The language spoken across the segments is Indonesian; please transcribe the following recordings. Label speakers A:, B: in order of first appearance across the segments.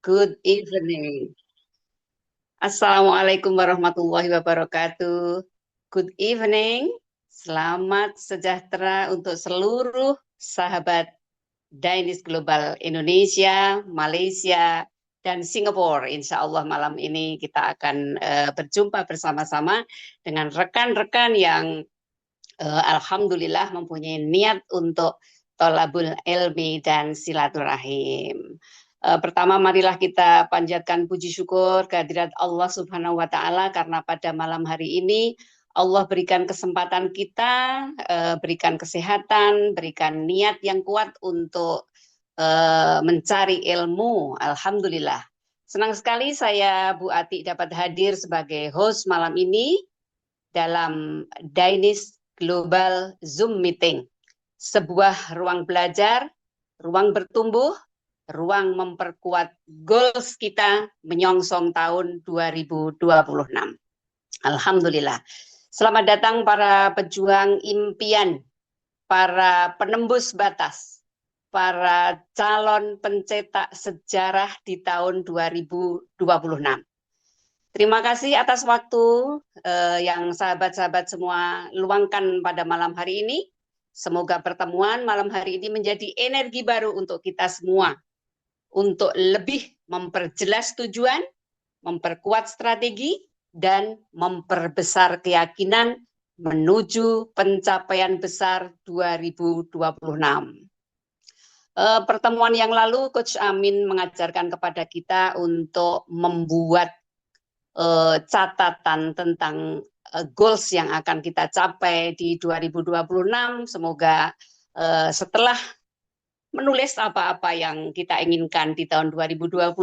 A: Good evening. Assalamualaikum warahmatullahi wabarakatuh. Good evening. Selamat sejahtera untuk seluruh sahabat Dainis Global Indonesia, Malaysia, dan Singapura. Insya Allah malam ini kita akan berjumpa bersama-sama dengan rekan-rekan yang alhamdulillah mempunyai niat untuk tolabul ilmi dan silaturahim. Pertama, marilah kita panjatkan puji syukur kehadirat Allah Subhanahu wa Ta'ala, karena pada malam hari ini Allah berikan kesempatan kita, berikan kesehatan, berikan niat yang kuat untuk mencari ilmu. Alhamdulillah. Senang sekali saya, Bu Ati, dapat hadir sebagai host malam ini dalam Dainis Global Zoom Meeting. Sebuah ruang belajar, ruang bertumbuh, ruang memperkuat goals kita menyongsong tahun 2026. Alhamdulillah. Selamat datang para pejuang impian, para penembus batas, para calon pencetak sejarah di tahun 2026. Terima kasih atas waktu yang sahabat-sahabat semua luangkan pada malam hari ini. Semoga pertemuan malam hari ini menjadi energi baru untuk kita semua, untuk lebih memperjelas tujuan, memperkuat strategi, dan memperbesar keyakinan menuju pencapaian besar 2026. Pertemuan yang lalu, Coach Amin mengajarkan kepada kita untuk membuat catatan tentang goals yang akan kita capai di 2026. Semoga setelah menulis apa-apa yang kita inginkan di tahun 2026,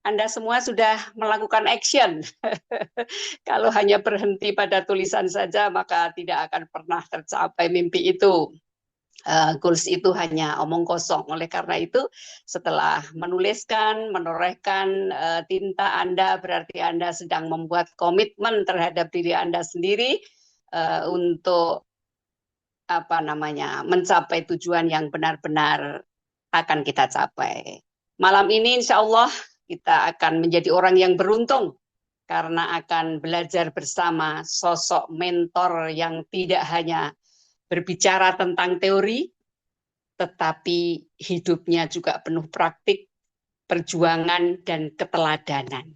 A: Anda semua sudah melakukan action. Kalau hanya berhenti pada tulisan saja, maka tidak akan pernah tercapai mimpi itu. Goals itu hanya omong kosong. Oleh karena itu, setelah menuliskan, menorehkan tinta Anda, berarti Anda sedang membuat komitmen terhadap diri Anda sendiri untuk mencapai tujuan yang benar-benar akan kita capai. Malam ini insya Allah kita akan menjadi orang yang beruntung karena akan belajar bersama sosok mentor yang tidak hanya berbicara tentang teori, tetapi hidupnya juga penuh praktik, perjuangan, dan keteladanan.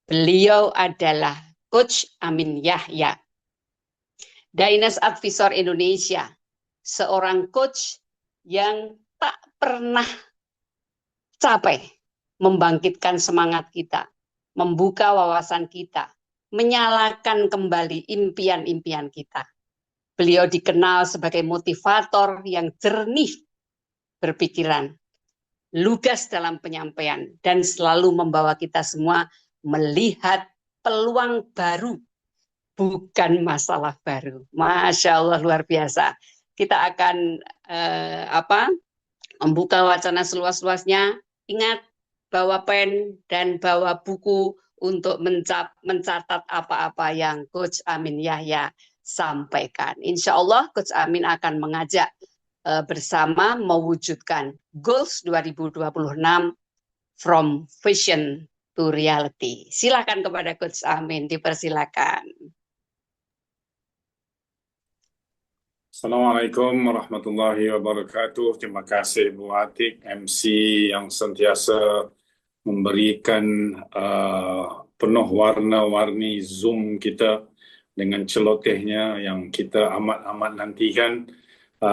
A: Beliau adalah Coach Amin Yahya, Dainis Advisor Indonesia, seorang coach yang tak pernah capek membangkitkan semangat kita, membuka wawasan kita, menyalakan kembali impian-impian kita. Beliau dikenal sebagai motivator yang jernih berpikiran, lugas dalam penyampaian, dan selalu membawa kita semua melihat peluang baru, bukan masalah baru. Masya Allah, luar biasa. Kita akan membuka wacana seluas-luasnya. Ingat, bawa pen dan bawa buku untuk mencatat apa-apa yang Coach Amin Yahya sampaikan. Insya Allah Coach Amin akan mengajak bersama mewujudkan goals 2026 from vision to reality. Silakan kepada Coach Amin, dipersilakan.
B: Assalamualaikum warahmatullahi wabarakatuh. Terima kasih Bu Atik, MC yang sentiasa memberikan penuh warna-warni Zoom kita dengan celotehnya yang kita amat-amat nantikan.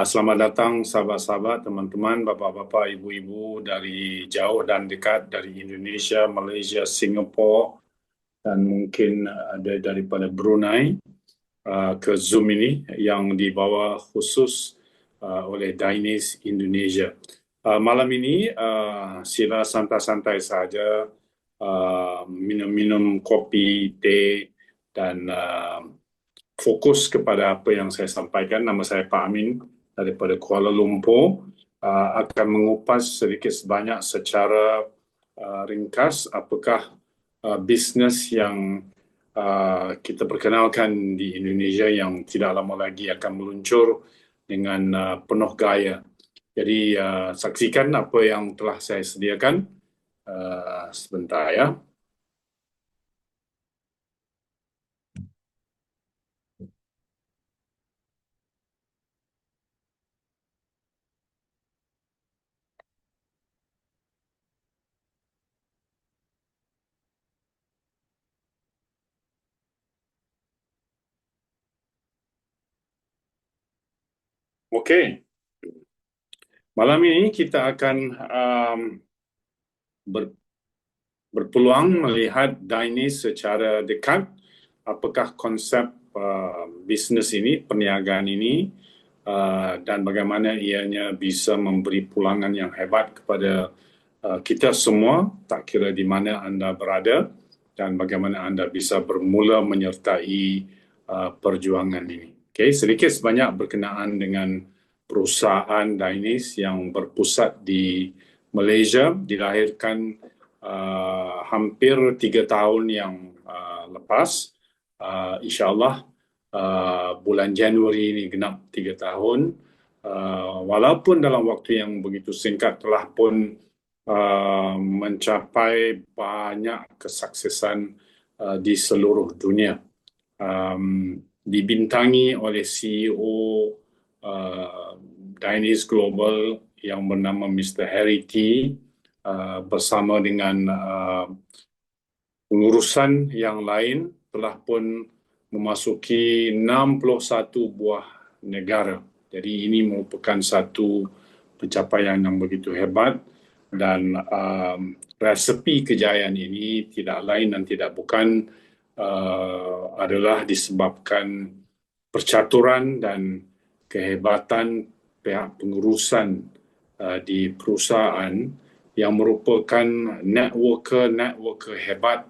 B: Selamat datang sahabat-sahabat, teman-teman, bapak-bapak, ibu-ibu dari jauh dan dekat, dari Indonesia, Malaysia, Singapura, dan mungkin ada daripada Brunei ke Zoom ini yang dibawa khusus oleh Dainis Indonesia. Malam ini sila santai-santai saja, minum-minum kopi, teh, dan fokus kepada apa yang saya sampaikan. Nama saya Pak Amin daripada Kuala Lumpur. Akan mengupas sedikit sebanyak secara ringkas apakah bisnes yang kita perkenalkan di Indonesia yang tidak lama lagi akan meluncur dengan penuh gaya. Jadi saksikan apa yang telah saya sediakan Sebentar ya. Okey. Malam ini kita akan ber- berpeluang melihat Dainis secara dekat. Apakah konsep bisnes ini, perniagaan ini, dan bagaimana ianya bisa memberi pulangan yang hebat kepada kita semua, tak kira di mana anda berada, dan bagaimana anda bisa bermula menyertai perjuangan ini. Okay, sedikit sebanyak berkenaan dengan perusahaan Dainis yang berpusat di Malaysia, dilahirkan hampir 3 tahun yang lepas. InsyaAllah bulan Januari ini genap 3 tahun. Walaupun dalam waktu yang begitu singkat telah pun mencapai banyak kesuksesan di seluruh dunia. Dibintangi oleh CEO Dainis Global yang bernama Mr. Harry T bersama dengan pengurusan yang lain telah pun memasuki 61 buah negara. Jadi ini merupakan satu pencapaian yang begitu hebat dan resepi kejayaan ini tidak lain dan tidak bukan adalah disebabkan percaturan dan kehebatan pihak pengurusan di perusahaan yang merupakan networker hebat,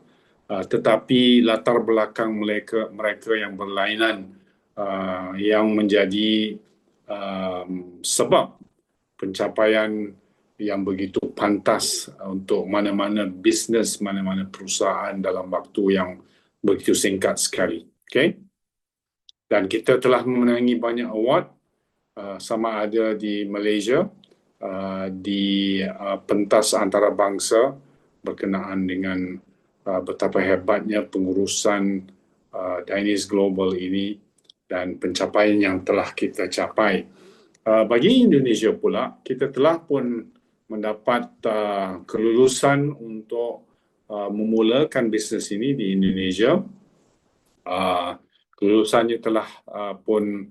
B: tetapi latar belakang mereka yang berlainan yang menjadi sebab pencapaian yang begitu pantas untuk mana-mana bisnes, mana-mana perusahaan dalam waktu yang begitu singkat sekali. Okay? Dan kita telah memenangi banyak award sama ada di Malaysia, di pentas antarabangsa berkenaan dengan betapa hebatnya pengurusan Dainis Global ini dan pencapaian yang telah kita capai. Bagi Indonesia pula, kita telah pun mendapat kelulusan untuk memulakan bisnes ini di Indonesia. Kelulusannya telah pun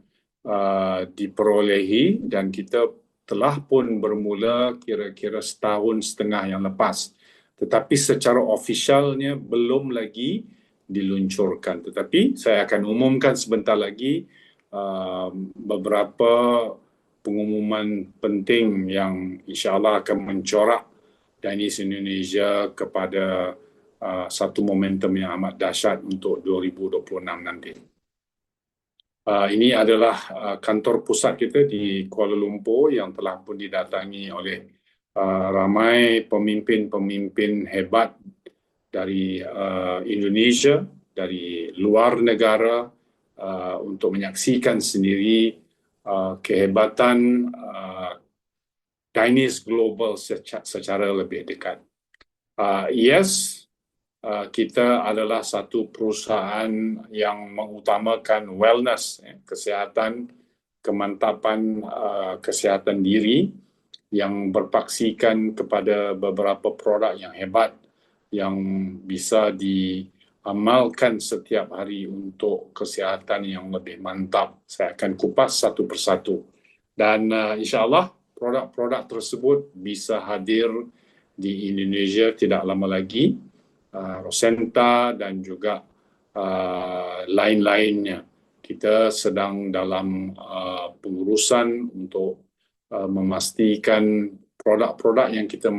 B: diperolehi dan kita telah pun bermula kira-kira 1.5 tahun yang lepas. Tetapi secara ofisialnya belum lagi diluncurkan. Tetapi saya akan umumkan sebentar lagi beberapa pengumuman penting yang insyaAllah akan mencorak Dainis Indonesia kepada satu momentum yang amat dahsyat untuk 2026 nanti. Ini adalah kantor pusat kita di Kuala Lumpur yang telah pun didatangi oleh ramai pemimpin-pemimpin hebat dari Indonesia, dari luar negara untuk menyaksikan sendiri kehebatan Dainis Global secara lebih dekat. Yes, kita adalah satu perusahaan yang mengutamakan wellness, kesihatan, kemantapan kesihatan diri yang berpaksikan kepada beberapa produk yang hebat yang bisa diamalkan setiap hari untuk kesihatan yang lebih mantap. Saya akan kupas satu persatu. Dan insyaAllah produk-produk tersebut bisa hadir di Indonesia tidak lama lagi. Rosenta dan juga lain-lainnya. Kita sedang dalam pengurusan untuk memastikan produk-produk yang kita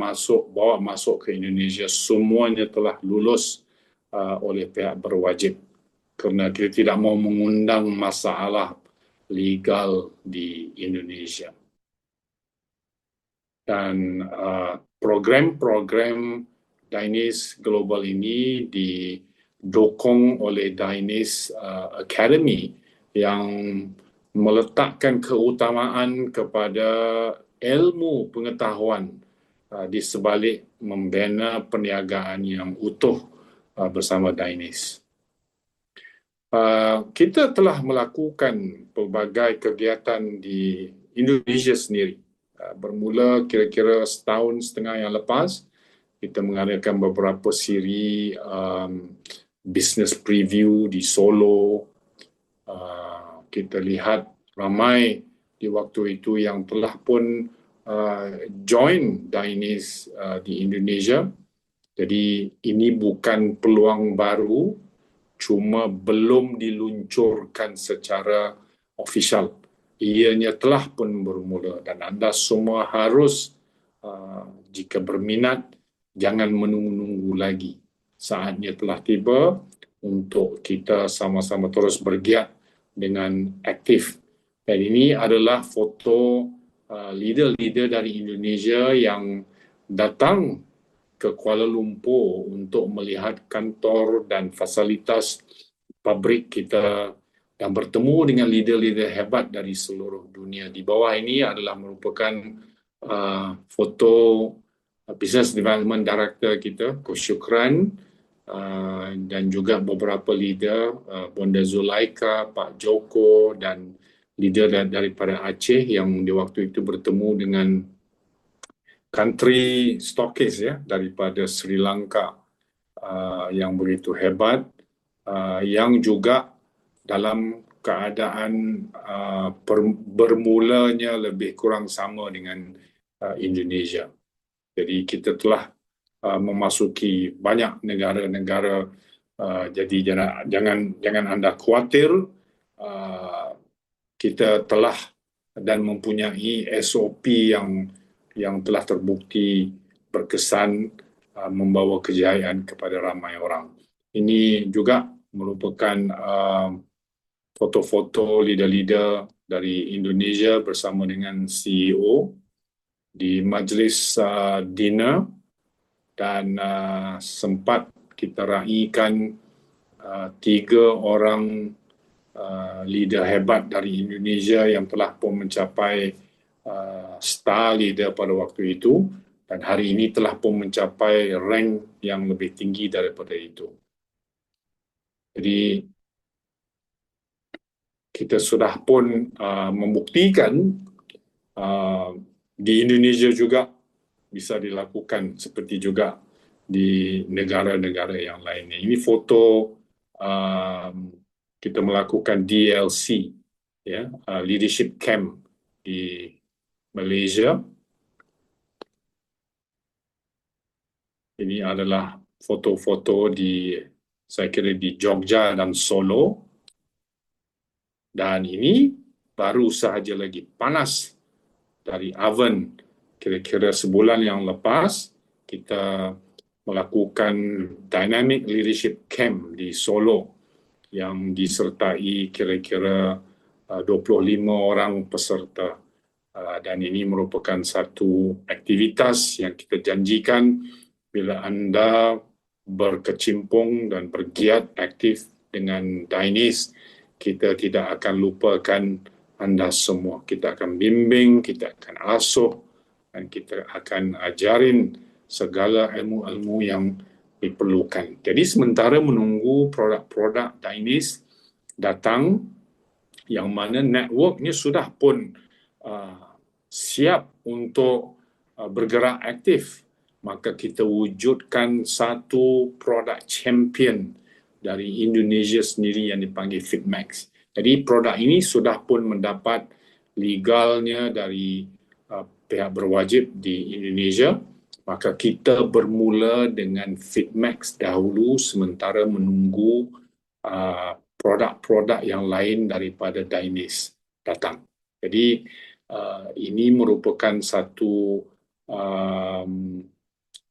B: bawa masuk ke Indonesia semuanya telah lulus oleh pihak berwajib. Kerana kita tidak mau mengundang masalah legal di Indonesia. Dan program-program Dainis Global ini didukung oleh Dainis Academy yang meletakkan keutamaan kepada ilmu pengetahuan di sebalik membina perniagaan yang utuh bersama Dainis. Kita telah melakukan pelbagai kegiatan di Indonesia sendiri. Bermula kira-kira setahun setengah yang lepas, kita mengadakan beberapa siri business preview di Solo. Kita lihat ramai di waktu itu yang telah pun join Dainis di Indonesia. Jadi ini bukan peluang baru, cuma belum diluncurkan secara official. Ianya telah pun bermula dan anda semua harus jika berminat jangan menunggu-nunggu lagi. Saatnya telah tiba untuk kita sama-sama terus bergiat dengan aktif. Dan ini adalah foto leader-leader dari Indonesia yang datang ke Kuala Lumpur untuk melihat kantor dan fasilitas pabrik kita dan bertemu dengan leader-leader hebat dari seluruh dunia. Di bawah ini adalah merupakan foto Business Development Director kita, Coach Syukran, dan juga beberapa leader, Bonda Zulaika, Pak Joko, dan leader daripada Aceh yang di waktu itu bertemu dengan country stockist daripada Sri Lanka yang begitu hebat, yang juga dalam keadaan bermulanya lebih kurang sama dengan Indonesia. Jadi kita telah memasuki banyak negara-negara, jadi jangan anda khawatir, kita telah dan mempunyai SOP yang telah terbukti berkesan membawa kejayaan kepada ramai orang. Ini juga merupakan foto-foto leader-leader dari Indonesia bersama dengan CEO di majlis dinner dan sempat kita raikan 3 orang leader hebat dari Indonesia yang telah pun mencapai star leader pada waktu itu dan hari ini telah pun mencapai rank yang lebih tinggi daripada itu. Jadi kita sudah pun membuktikan di Indonesia juga bisa dilakukan seperti juga di negara-negara yang lainnya. Ini foto kita melakukan DLC, leadership camp di Malaysia. Ini adalah foto-foto saya kira di Jogja dan Solo. Dan ini baru sahaja lagi panas dari oven. Kira-kira sebulan yang lepas, kita melakukan Dynamic Leadership Camp di Solo yang disertai kira-kira 25 orang peserta. Dan ini merupakan satu aktivitas yang kita janjikan bila anda berkecimpung dan bergiat aktif dengan Dainis, kita tidak akan lupakan anda semua. Kita akan bimbing, kita akan asuh, dan kita akan ajarin segala ilmu-ilmu yang diperlukan. Jadi sementara menunggu produk-produk Dainis datang, yang mana networknya sudah pun siap untuk bergerak aktif, maka kita wujudkan satu produk champion dari Indonesia sendiri yang dipanggil Fitmax. Jadi produk ini sudah pun mendapat legalnya dari pihak berwajib di Indonesia, maka kita bermula dengan Fitmax dahulu sementara menunggu produk-produk yang lain daripada Dainis datang. Jadi ini merupakan satu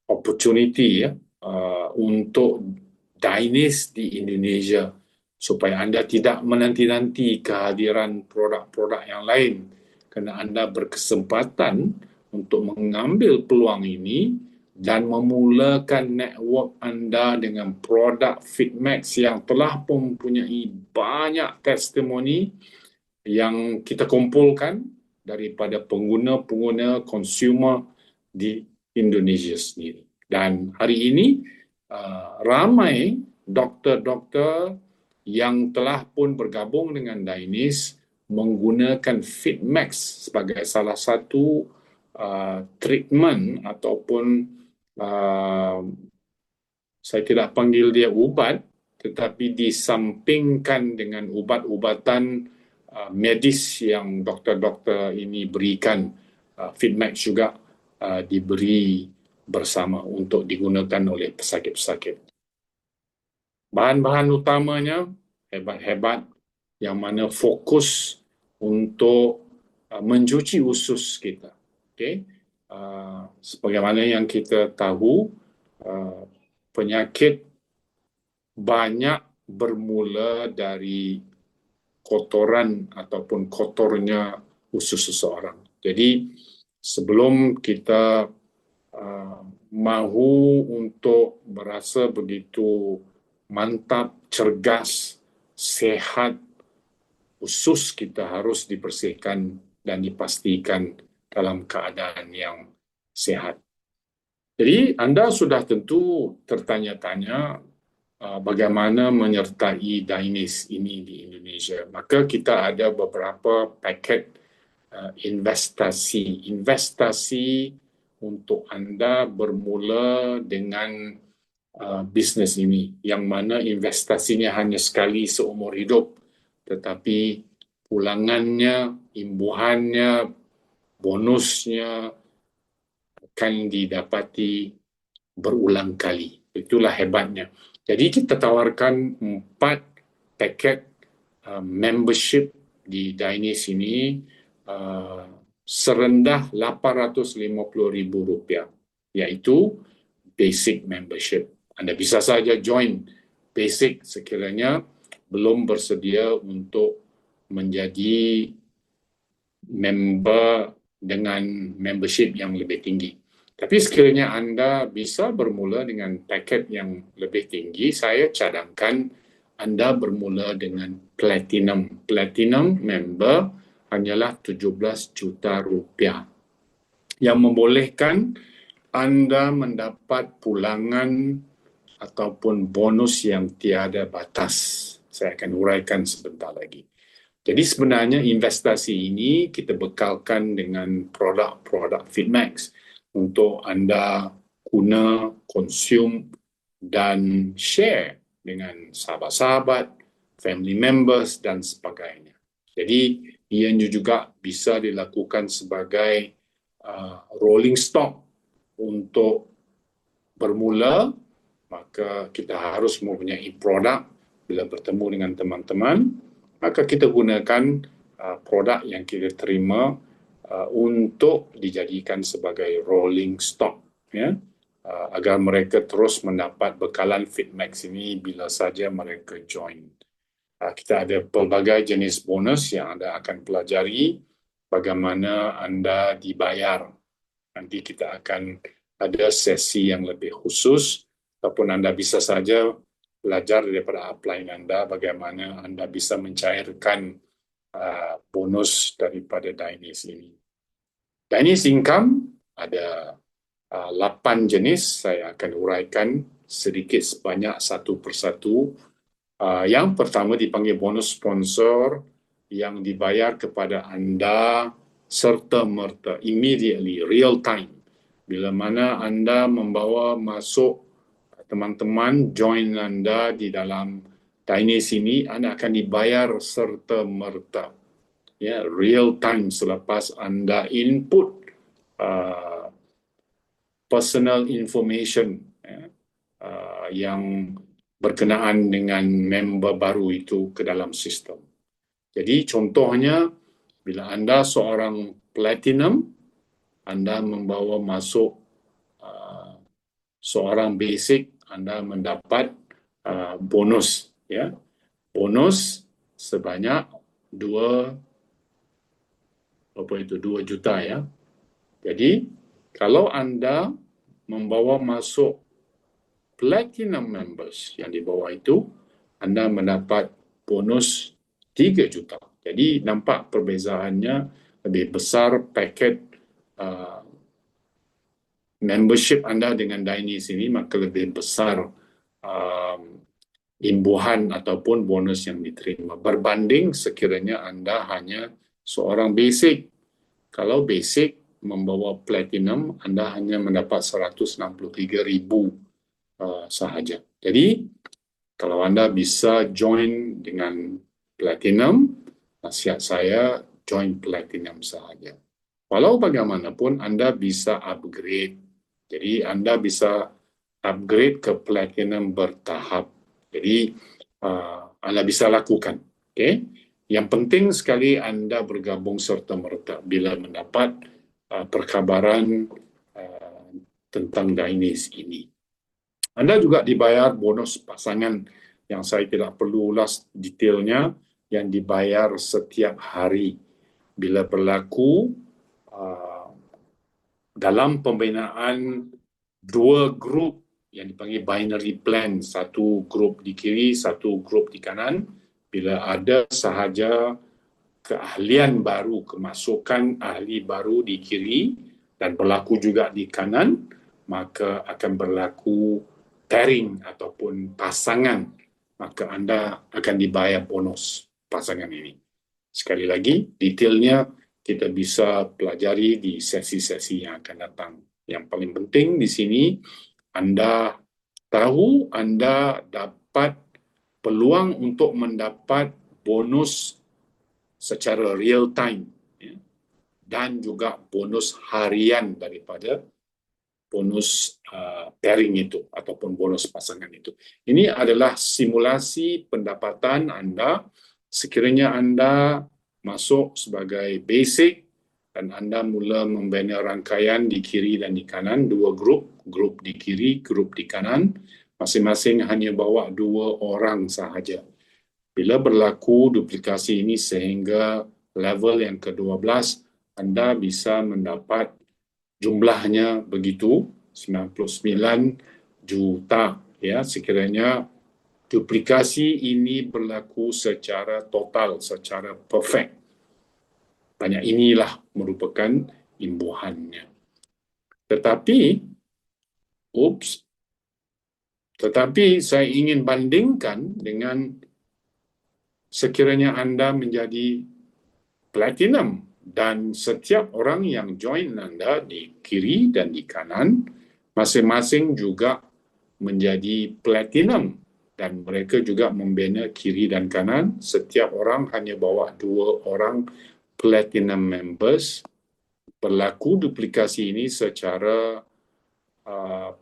B: opportunity untuk Dainis di Indonesia supaya anda tidak menanti-nanti kehadiran produk-produk yang lain, kerana anda berkesempatan untuk mengambil peluang ini dan memulakan network anda dengan produk Fitmax yang telah mempunyai banyak testimoni yang kita kumpulkan daripada pengguna-pengguna consumer di Indonesia sendiri. Dan hari ini ramai doktor-doktor yang telah pun bergabung dengan Dainis menggunakan Fitmax sebagai salah satu treatment ataupun uh, saya tidak panggil dia ubat, tetapi disampingkan dengan ubat-ubatan medis yang doktor-doktor ini berikan. Fitmax juga diberi bersama untuk digunakan oleh pesakit-pesakit. Bahan-bahan utamanya hebat-hebat yang mana fokus untuk mencuci usus kita. Okay? Sebagaimana yang kita tahu, penyakit banyak bermula dari kotoran ataupun kotornya usus seseorang. Jadi sebelum kita mahu untuk merasa begitu mantap, cergas, sehat, usus kita harus dibersihkan dan dipastikan dalam keadaan yang sehat. Jadi anda sudah tentu tertanya-tanya bagaimana menyertai Dainis ini di Indonesia. Maka kita ada beberapa paket investasi. Investasi untuk anda bermula dengan bisnes ini, yang mana investasinya hanya sekali seumur hidup, tetapi pulangannya, imbuhannya, bonusnya akan didapati berulang kali. Itulah hebatnya. Jadi kita tawarkan 4 paket membership di Dainis ini serendah RM850,000, iaitu basic membership. Anda bisa saja join basic sekiranya belum bersedia untuk menjadi member dengan membership yang lebih tinggi. Tapi sekiranya Anda bisa bermula dengan paket yang lebih tinggi, saya cadangkan Anda bermula dengan Platinum. Platinum member hanyalah RM17 juta, yang membolehkan Anda mendapat pulangan ataupun bonus yang tiada batas. Saya akan uraikan sebentar lagi. Jadi sebenarnya investasi ini kita bekalkan dengan produk-produk Fitmax untuk anda guna, konsum dan share dengan sahabat-sahabat, family members dan sebagainya. Jadi ianya juga bisa dilakukan sebagai rolling stock untuk bermula. Maka kita harus mempunyai produk. Bila bertemu dengan teman-teman, maka kita gunakan produk yang kita terima untuk dijadikan sebagai rolling stock, ya, agar mereka terus mendapat bekalan Fitmax ini bila saja mereka join. Kita ada pelbagai jenis bonus yang anda akan pelajari bagaimana anda dibayar. Nanti kita akan ada sesi yang lebih khusus, ataupun anda bisa saja belajar daripada upline anda bagaimana anda bisa mencairkan bonus daripada Dainis ini. Dainis income ada 8 jenis, saya akan uraikan sedikit sebanyak satu persatu. Yang pertama dipanggil bonus sponsor, yang dibayar kepada anda serta-merta, immediately, real time. Bila mana anda membawa masuk teman-teman join anda di dalam Dainis ini, anda akan dibayar serta-merta, ya, real time selepas anda input personal information, ya, yang berkenaan dengan member baru itu ke dalam sistem. Jadi contohnya, bila anda seorang platinum, anda membawa masuk seorang basic, anda mendapat bonus, ya, bonus sebanyak 2 juta, ya. Jadi kalau anda membawa masuk platinum members yang di bawah itu, anda mendapat bonus 3 juta. Jadi nampak perbezaannya lebih besar paket membership anda dengan Dainis ini, maka lebih besar imbuhan ataupun bonus yang diterima berbanding sekiranya anda hanya seorang basic. Kalau basic membawa platinum, anda hanya mendapat 163,000 sahaja. Jadi, kalau anda bisa join dengan platinum, nasihat saya join platinum sahaja. Walau bagaimanapun, anda bisa upgrade. Jadi, anda bisa upgrade ke platinum bertahap. Jadi, anda bisa lakukan. Okay? Yang penting sekali anda bergabung serta-merta bila mendapat perkabaran tentang Dainis ini. Anda juga dibayar bonus pasangan yang saya tidak perlu ulas detailnya, yang dibayar setiap hari bila berlaku dalam pembinaan dua grup yang dipanggil binary plan, satu grup di kiri, satu grup di kanan. Bila ada sahaja keahlian baru, kemasukan ahli baru di kiri dan berlaku juga di kanan, maka akan berlaku pairing ataupun pasangan, maka anda akan dibayar bonus pasangan ini. Sekali lagi, detailnya kita bisa pelajari di sesi-sesi yang akan datang. Yang paling penting di sini, anda tahu anda dapat peluang untuk mendapat bonus secara real time, ya, dan juga bonus harian daripada bonus pairing itu ataupun bonus pasangan itu. Ini adalah simulasi pendapatan anda sekiranya anda masuk sebagai basic dan anda mula membina rangkaian di kiri dan di kanan, dua grup di kiri, grup di kanan, masing-masing hanya bawa 2 orang sahaja. Bila berlaku duplikasi ini sehingga level yang ke-12, anda bisa mendapat jumlahnya begitu 99 juta, ya, sekiranya duplikasi ini berlaku secara total, secara perfect. Banyak inilah merupakan imbuhannya. Tetapi saya ingin bandingkan dengan sekiranya anda menjadi platinum dan setiap orang yang join anda di kiri dan di kanan masing-masing juga menjadi platinum dan mereka juga membina kiri dan kanan. Setiap orang hanya bawa 2 orang platinum members. Berlaku duplikasi ini secara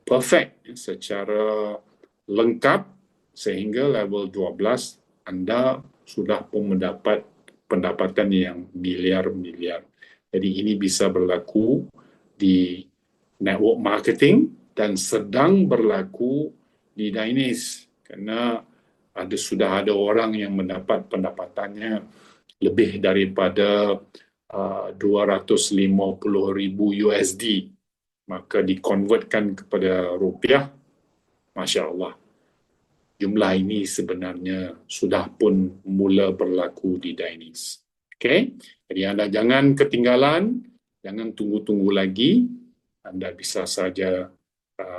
B: perfect, secara lengkap sehingga level 12 anda sudah pun mendapat pendapatan yang miliar-miliar. Jadi ini bisa berlaku di network marketing dan sedang berlaku di Dainis kerana sudah ada orang yang mendapat pendapatannya lebih daripada 250,000 USD. Maka dikonvertkan kepada rupiah, Masya Allah. Jumlah ini sebenarnya sudah pun mula berlaku di Dainis. Okay? Jadi anda jangan ketinggalan, jangan tunggu-tunggu lagi. Anda bisa saja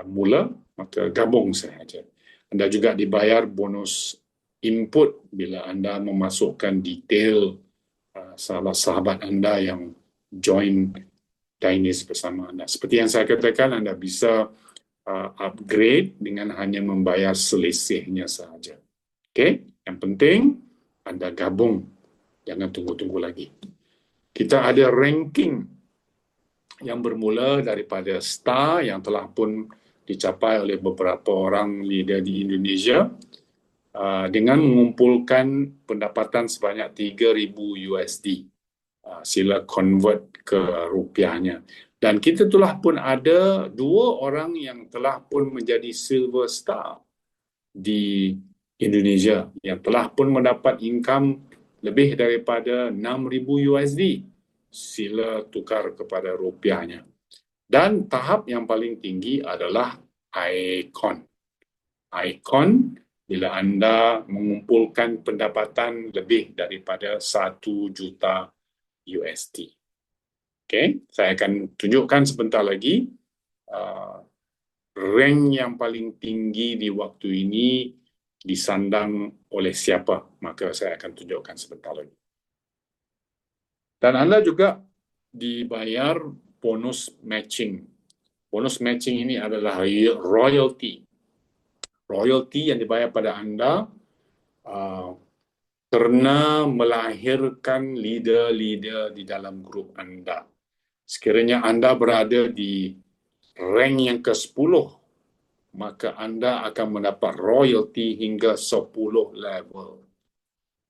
B: mula, maka gabung sahaja. Anda juga dibayar bonus input bila anda memasukkan detail salah sahabat anda yang join Dainis bersama anda. Seperti yang saya katakan, anda bisa upgrade dengan hanya membayar selisihnya sahaja. Okay? Yang penting, anda gabung. Jangan tunggu-tunggu lagi. Kita ada ranking yang bermula daripada star yang telah pun dicapai oleh beberapa orang leader di Indonesia dengan mengumpulkan pendapatan sebanyak 3,000 USD. Sila convert ke rupiahnya. Dan kita telah pun ada 2 orang yang telah pun menjadi silver star di Indonesia yang telah pun mendapat income lebih daripada 6,000 USD sila tukar kepada rupiahnya. Dan tahap yang paling tinggi adalah Icon. Icon bila anda mengumpulkan pendapatan lebih daripada 1 juta USD. Okay, saya akan tunjukkan sebentar lagi uh, rank yang paling tinggi di waktu ini disandang oleh siapa, maka saya akan tunjukkan sebentar lagi. Dan Anda juga dibayar bonus matching. Bonus matching ini adalah royalty. Royalty yang dibayar pada Anda kerana melahirkan leader-leader di dalam grup Anda. Sekiranya Anda berada di rank yang ke-10, maka Anda akan mendapat royalty hingga 10 level.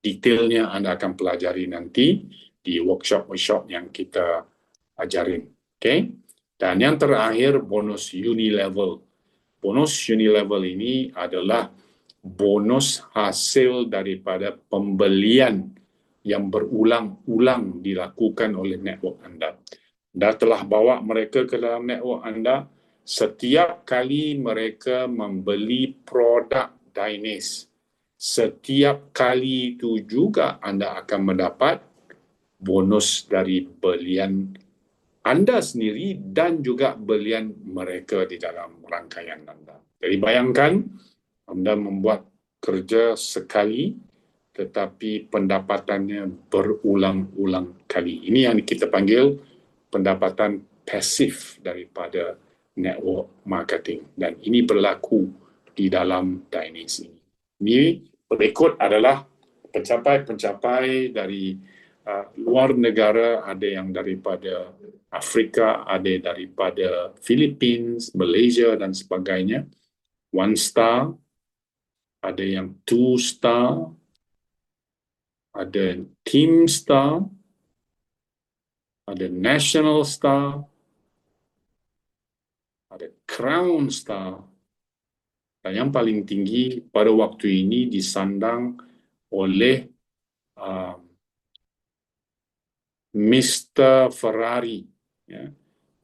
B: Detailnya Anda akan pelajari nanti di workshop-workshop yang kita ajarin. Okay? Dan yang terakhir, bonus unilevel. Bonus unilevel ini adalah bonus hasil daripada pembelian yang berulang-ulang dilakukan oleh network anda. Anda telah bawa mereka ke dalam network anda, setiap kali mereka membeli produk Dynase, setiap kali itu juga anda akan mendapat bonus dari belian anda sendiri dan juga belian mereka di dalam rangkaian anda. Jadi bayangkan, anda membuat kerja sekali, tetapi pendapatannya berulang-ulang kali. Ini yang kita panggil pendapatan pasif daripada network marketing. Dan ini berlaku di dalam Dynase ini. Ini berikut adalah pencapaian dari luar negara, ada yang daripada Afrika, ada daripada Philippines, Malaysia dan sebagainya. 1 star, ada yang 2 star, ada team star, ada national star, ada crown star, dan yang paling tinggi pada waktu ini disandang oleh Mr. Ferrari. Ya.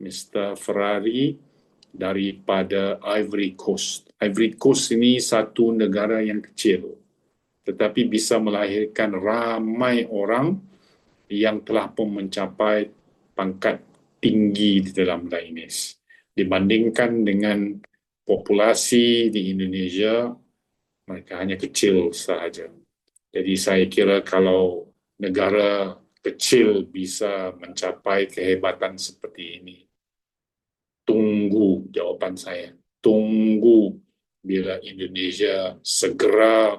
B: Mr. Ferrari daripada Ivory Coast. Ivory Coast ini satu negara yang kecil, tetapi bisa melahirkan ramai orang yang telah pun mencapai pangkat tinggi di dalam Dynase. Dibandingkan dengan populasi di Indonesia, mereka hanya kecil sahaja. Jadi saya kira kalau negara kecil bisa mencapai kehebatan seperti ini, tunggu jawapan saya. Tunggu bila Indonesia segera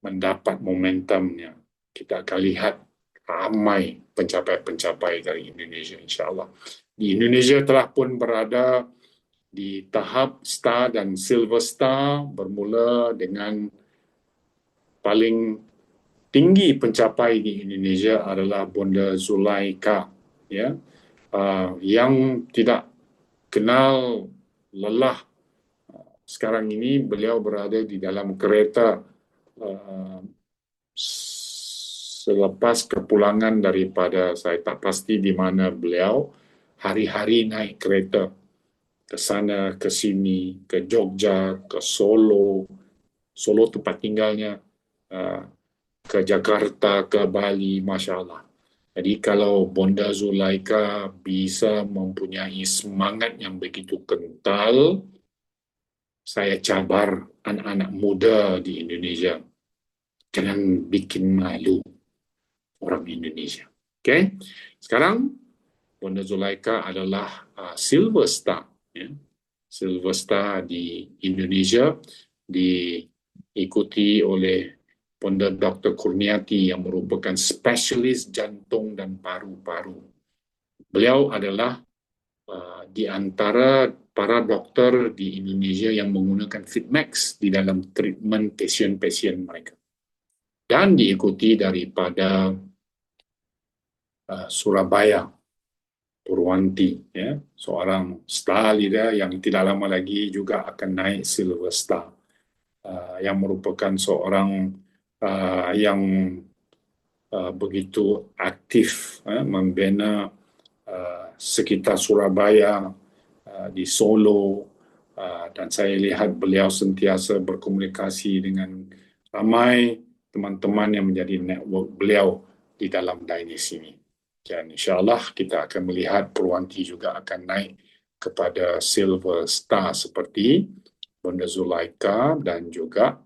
B: mendapat momentumnya. Kita akan lihat ramai pencapaian-pencapaian dari Indonesia, insyaAllah. Di Indonesia telah pun berada di tahap star dan silver star, bermula dengan paling tinggi pencapaian di Indonesia adalah Bonda Zulaika, ya, yang tidak kenal lelah. Sekarang ini beliau berada di dalam kereta selepas kepulangan daripada, saya tak pasti di mana beliau, hari-hari naik kereta ke sana, ke sini, ke Jogja, ke Solo, Solo tempat tinggalnya, ke Jakarta, ke Bali, Masya Allah. Jadi kalau Bonda Zulaika bisa mempunyai semangat yang begitu kental, saya cabar anak-anak muda di Indonesia, jangan bikin malu orang Indonesia. Okay? Sekarang, Bonda Zulaika adalah silver star. Ya. Silver star di Indonesia, diikuti oleh Bonda Dr. Kurniati yang merupakan spesialis jantung dan paru-paru. Beliau adalah di antara para doktor di Indonesia yang menggunakan Fitmax di dalam treatment pasien-pasien mereka. Dan diikuti daripada Surabaya, Purwanti, ya, seorang star leader yang tidak lama lagi juga akan naik silver star, yang merupakan seorang yang begitu aktif membina sekitar Surabaya, di Solo, dan saya lihat beliau sentiasa berkomunikasi dengan ramai teman-teman yang menjadi network beliau di dalam Dynase ini. Dan insyaAllah kita akan melihat Purwanti juga akan naik kepada Silver Star seperti Bonda Zulaika dan juga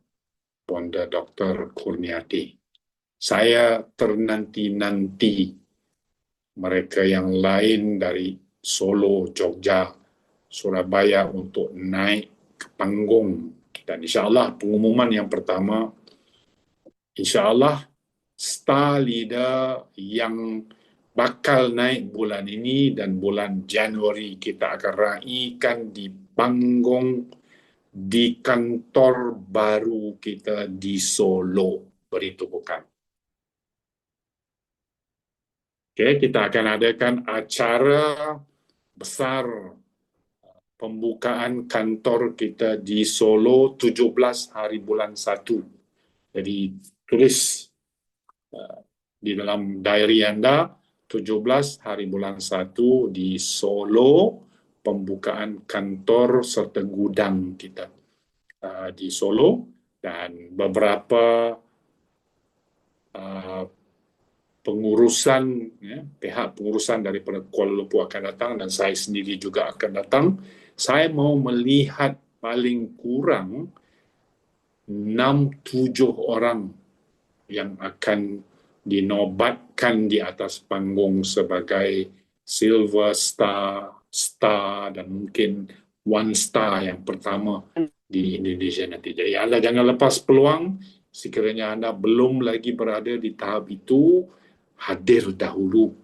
B: Bonda Dr. Kurniati. Saya ternanti-nanti mereka yang lain dari Solo, Jogja, Surabaya untuk naik ke panggung. Dan insyaAllah pengumuman yang pertama, insyaAllah star leader yang bakal naik bulan ini dan bulan Januari kita akan raikan di panggung di kantor baru kita di Solo. Beritu bukan. Okay, kita akan adakan acara besar pembukaan kantor kita di Solo 17 hari bulan 1. Jadi tulis di dalam diary Anda 17 hari bulan 1 di Solo, pembukaan kantor serta gudang kita di Solo, dan beberapa pengurusan, pihak pengurusan daripada Kuala Lumpur akan datang dan saya sendiri juga akan datang. Saya mau melihat paling kurang 6-7 orang yang akan dinobatkan di atas panggung sebagai Silver Star, Star dan mungkin One Star yang pertama di Indonesia nanti. Jadi Anda jangan lepas peluang. Sekiranya Anda belum lagi berada di tahap itu, hadir dahulu.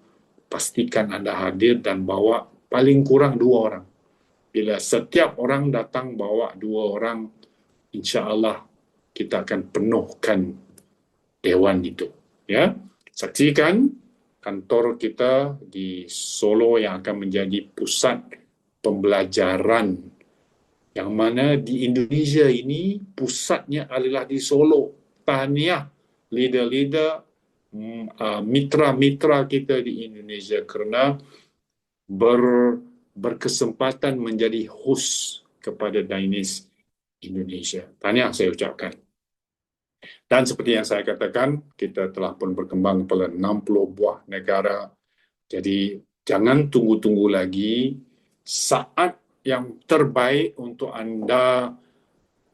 B: Pastikan Anda hadir dan bawa paling kurang 2 orang. Bila setiap orang datang bawa 2 orang, insya-Allah kita akan penuhkan dewan itu. Ya, saksikan kantor kita di Solo yang akan menjadi pusat pembelajaran, yang mana di Indonesia ini pusatnya adalah di Solo. Tahniah leader-leader, mitra-mitra kita di Indonesia kerana berkesempatan menjadi host kepada Dainis Indonesia. Tahniah saya ucapkan. Dan seperti yang saya katakan, kita telah pun berkembang kepada 60 buah negara. Jadi jangan tunggu-tunggu lagi. Saat yang terbaik untuk Anda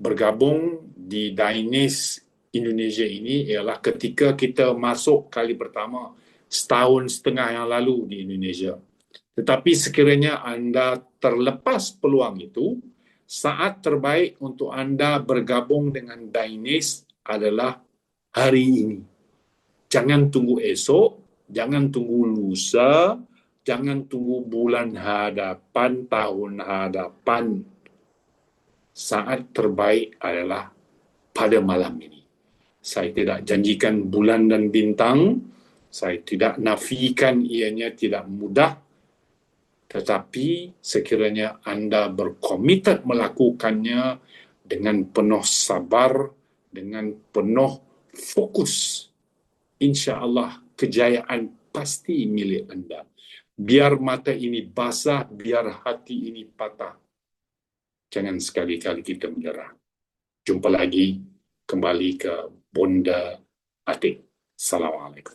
B: bergabung di Dainis Indonesia ini ialah ketika kita masuk kali pertama setahun setengah yang lalu di Indonesia. Tetapi sekiranya Anda terlepas peluang itu, saat terbaik untuk Anda bergabung dengan Dainis adalah hari ini. Jangan tunggu esok, jangan tunggu lusa, jangan tunggu bulan hadapan, tahun hadapan. Saat terbaik adalah pada malam ini. Saya tidak janjikan bulan dan bintang, saya tidak nafikan ianya tidak mudah, tetapi sekiranya Anda berkomited melakukannya dengan penuh sabar, dengan penuh fokus, insya-Allah kejayaan pasti milik Anda. Biar mata ini basah, biar hati ini patah. Jangan sekali-kali kita menyerah. Jumpa lagi, kembali ke Bonda Atik. Assalamualaikum.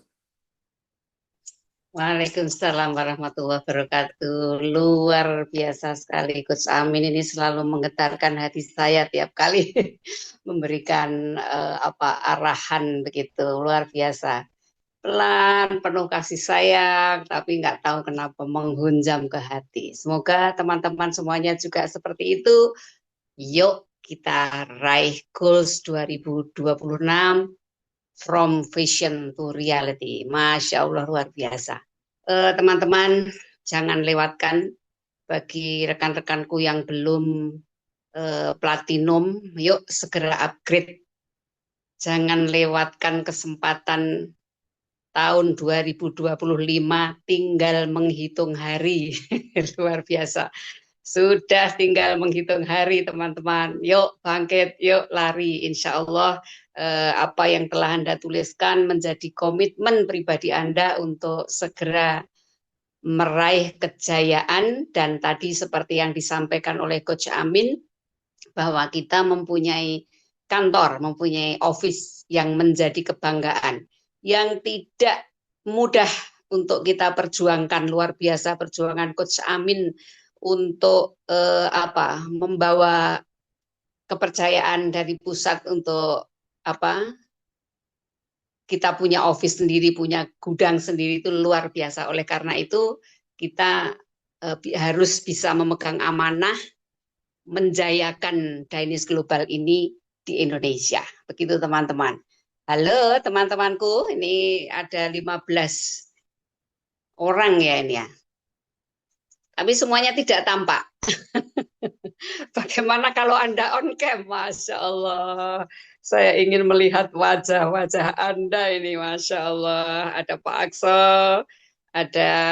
A: Waalaikumsalam warahmatullahi wabarakatuh. Luar biasa sekali Coach Amin, ini selalu menggetarkan hati saya tiap kali memberikan arahan begitu, luar biasa. Pelan, penuh kasih sayang, tapi nggak tahu kenapa menghunjam ke hati. Semoga teman-teman semuanya juga seperti itu. Yuk kita raih goals 2026. From vision to reality. Masya Allah, luar biasa. Teman-teman, jangan lewatkan bagi rekan-rekanku yang belum platinum, yuk segera upgrade. Jangan lewatkan kesempatan tahun 2025, tinggal menghitung hari. Luar biasa. Sudah tinggal menghitung hari, teman-teman. Yuk bangkit, yuk lari. Insya Allah apa yang telah Anda tuliskan menjadi komitmen pribadi Anda untuk segera meraih kejayaan. Dan tadi seperti yang disampaikan oleh Coach Amin, bahwa kita mempunyai kantor, mempunyai office yang menjadi kebanggaan, yang tidak mudah untuk kita perjuangkan. Luar biasa perjuangan Coach Amin untuk membawa kepercayaan dari pusat untuk kita punya office sendiri, punya gudang sendiri itu luar biasa. Oleh karena itu kita harus bisa memegang amanah menjayakan Dainis Global ini di Indonesia. Begitu teman-teman. Halo teman-temanku, ini ada 15 orang ya ini ya. Tapi semuanya tidak tampak. Bagaimana kalau Anda on cam? Masya Allah. Saya ingin melihat wajah-wajah Anda ini. Masya Allah. Ada Pak Aksel.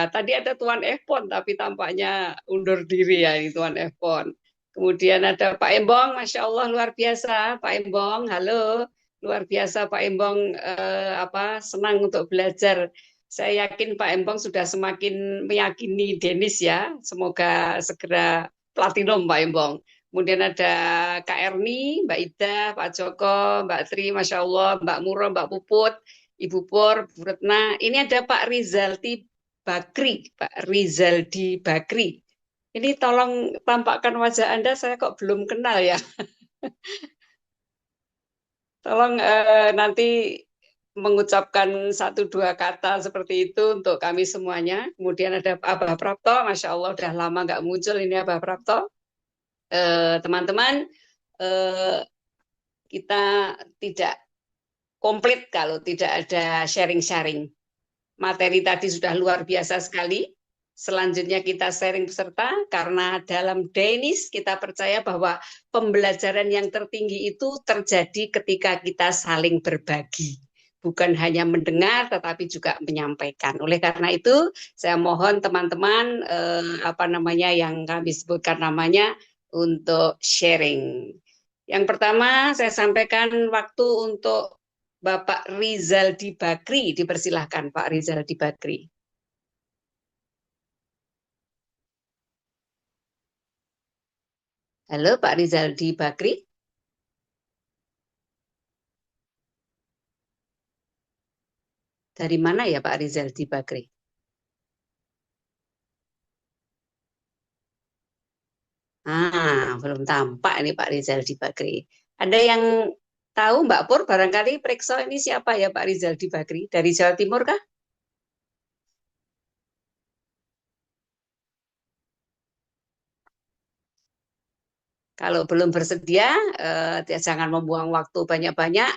A: Tadi ada Tuan Efpon, tapi tampaknya undur diri ya ini Tuan Efpon. Kemudian ada Pak Embong. Masya Allah luar biasa. Pak Embong, halo. Luar biasa Pak Embong, senang untuk belajar. Saya yakin Pak Embong sudah semakin meyakini Denis ya. Semoga segera platinum Pak Embong. Kemudian ada Kak Erni, Mbak Ida, Pak Joko, Mbak Tri, Masya Allah, Mbak Muro, Mbak Puput, Ibu Pur, Bu Retna. Ini ada Pak Rizaldi Bakri, Pak Rizaldi Bakri. Ini tolong tampakkan wajah Anda, saya kok belum kenal ya. Tolong nanti mengucapkan 1-2 kata seperti itu untuk kami semuanya. Kemudian ada Abah Prapto, Masya Allah udah lama nggak muncul ini Abah Prapto. Teman-teman, kita tidak komplit kalau tidak ada sharing-sharing. Materi tadi sudah luar biasa sekali. Selanjutnya kita sharing peserta, karena dalam Dainis kita percaya bahwa pembelajaran yang tertinggi itu terjadi ketika kita saling berbagi. Bukan hanya mendengar, tetapi juga menyampaikan. Oleh karena itu, saya mohon teman-teman, yang kami sebutkan namanya, untuk sharing. Yang pertama, saya sampaikan waktu untuk Bapak Rizaldi Bakri, dipersilahkan Pak Rizaldi Bakri. Halo Pak Rizaldi Bakri. Dari mana ya Pak Rizaldi Bakri? Belum tampak ini Pak Rizaldi Bakri. Ada yang tahu Mbak Pur, barangkali periksa ini siapa ya Pak Rizaldi Bakri? Dari Jawa Timur kah? Kalau belum bersedia, jangan membuang waktu banyak-banyak.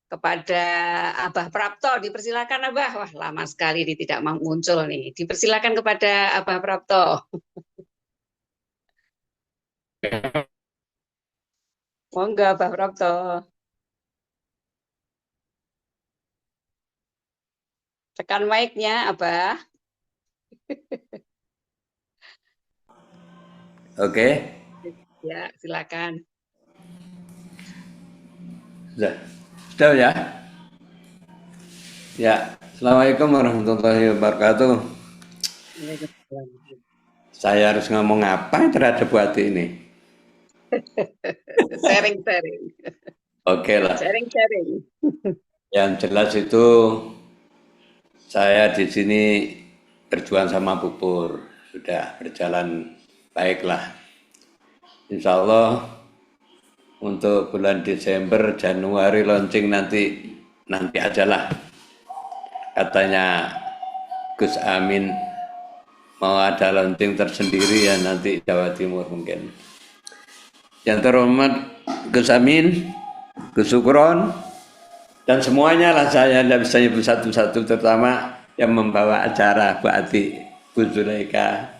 A: Kepada Abah Prapto, dipersilakan Abah. Wah, lama sekali ini tidak muncul nih. Dipersilakan kepada Abah Prapto. Monggo Abah Prapto. Tekan mic-nya, Abah.
C: Oke.
A: Ya, silakan.
C: Sudah ya? Ya, Assalamualaikum warahmatullahi wabarakatuh. Saya harus ngomong apa terhadap Bu Ati ini?
A: Sharing-sharing.
C: Oke lah.
A: Sharing-sharing.
C: Yang jelas itu saya di sini berjuang sama Pupur. Sudah berjalan baiklah. Insya Allah untuk bulan Desember, Januari launching nanti ajalah. Katanya Gus Amin mau ada launching tersendiri ya nanti Jawa Timur mungkin. Yang terhormat Gus Amin, Gus Sukron, dan semuanya lah, saya tidak bisa nyebut satu-satu, terutama yang membawa acara Bu Ati, Bu Zulaika.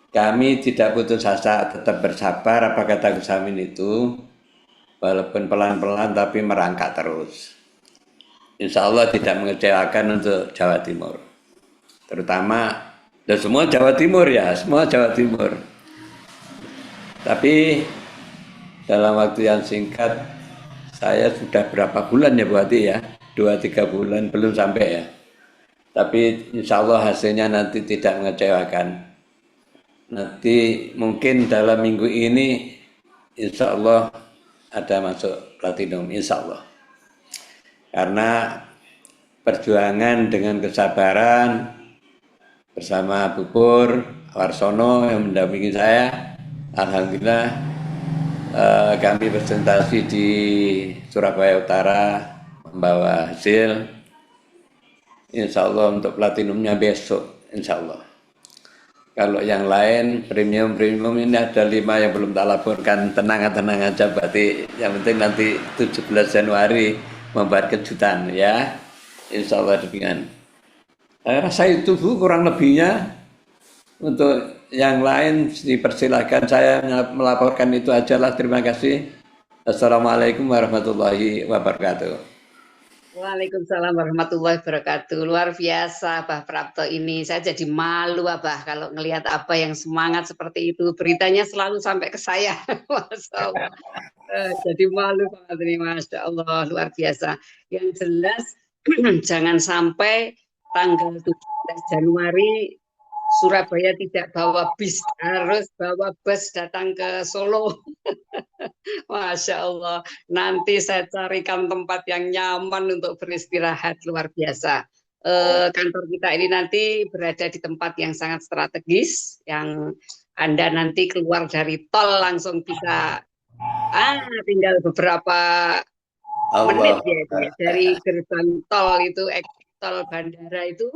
C: Kami tidak putus asa, tetap bersabar, apa kata Gus Amin itu, walaupun pelan-pelan tapi merangkak terus. Insya Allah tidak mengecewakan untuk Jawa Timur. Terutama, dan semua Jawa Timur ya, semua Jawa Timur. Tapi dalam waktu yang singkat, saya sudah berapa bulan ya Bu Ati ya, 2-3 bulan belum sampai ya. Tapi insya Allah hasilnya nanti tidak mengecewakan. Nanti mungkin dalam minggu ini insya Allah ada masuk platinum, insya Allah. Karena perjuangan dengan kesabaran bersama Pupur, Warsono yang mendampingi saya. Alhamdulillah kami presentasi di Surabaya Utara membawa hasil. Insya Allah untuk platinumnya besok, insya Allah. Kalau yang lain premium ini ada 5 yang belum tak laporkan. Tenang aja, berarti yang penting nanti 17 Januari membuat kejutan ya. Insya Allah demikian. Saya rasa itu Bu kurang lebihnya. Untuk yang lain dipersilakan, saya melaporkan itu ajalah. Terima kasih. Assalamualaikum warahmatullahi wabarakatuh.
A: Waalaikumsalam warahmatullahi wabarakatuh. Luar biasa Abah Prapto ini. Saya jadi malu Abah kalau ngelihat apa yang semangat seperti itu. Beritanya selalu sampai ke saya. Masya Allah. Jadi malu banget ini, Masya Allah. Luar biasa. Yang jelas jangan sampai tanggal 17 Januari Surabaya tidak bawa bis, harus bawa bus datang ke Solo. Masya Allah. Nanti saya carikan tempat yang nyaman untuk beristirahat, luar biasa. Kantor kita ini nanti berada di tempat yang sangat strategis, yang Anda nanti keluar dari tol langsung bisa, tinggal beberapa menit ya, dari gerbang tol itu, tol bandara itu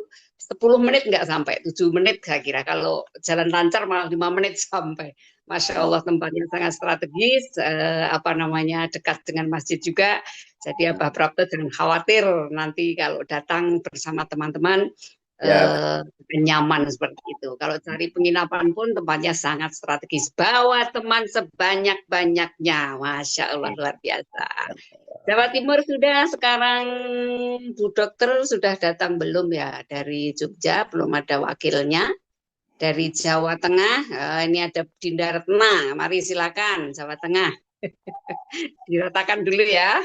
A: 10 menit nggak sampai, 7 menit saya kira. Kalau jalan lancar malah 5 menit sampai. Masya Allah, tempatnya sangat strategis, dekat dengan masjid juga. Jadi Abah Prapto jangan khawatir nanti kalau datang bersama teman-teman nyaman seperti itu. Kalau cari penginapan pun tempatnya sangat strategis. Bawa teman sebanyak-banyaknya. Masya Allah, luar biasa. Jawa Timur sudah, sekarang Bu Dokter sudah datang belum ya dari Jogja, belum ada wakilnya. Dari Jawa Tengah, ini ada Dinda Retna, mari silakan Jawa Tengah. Diratakan dulu ya.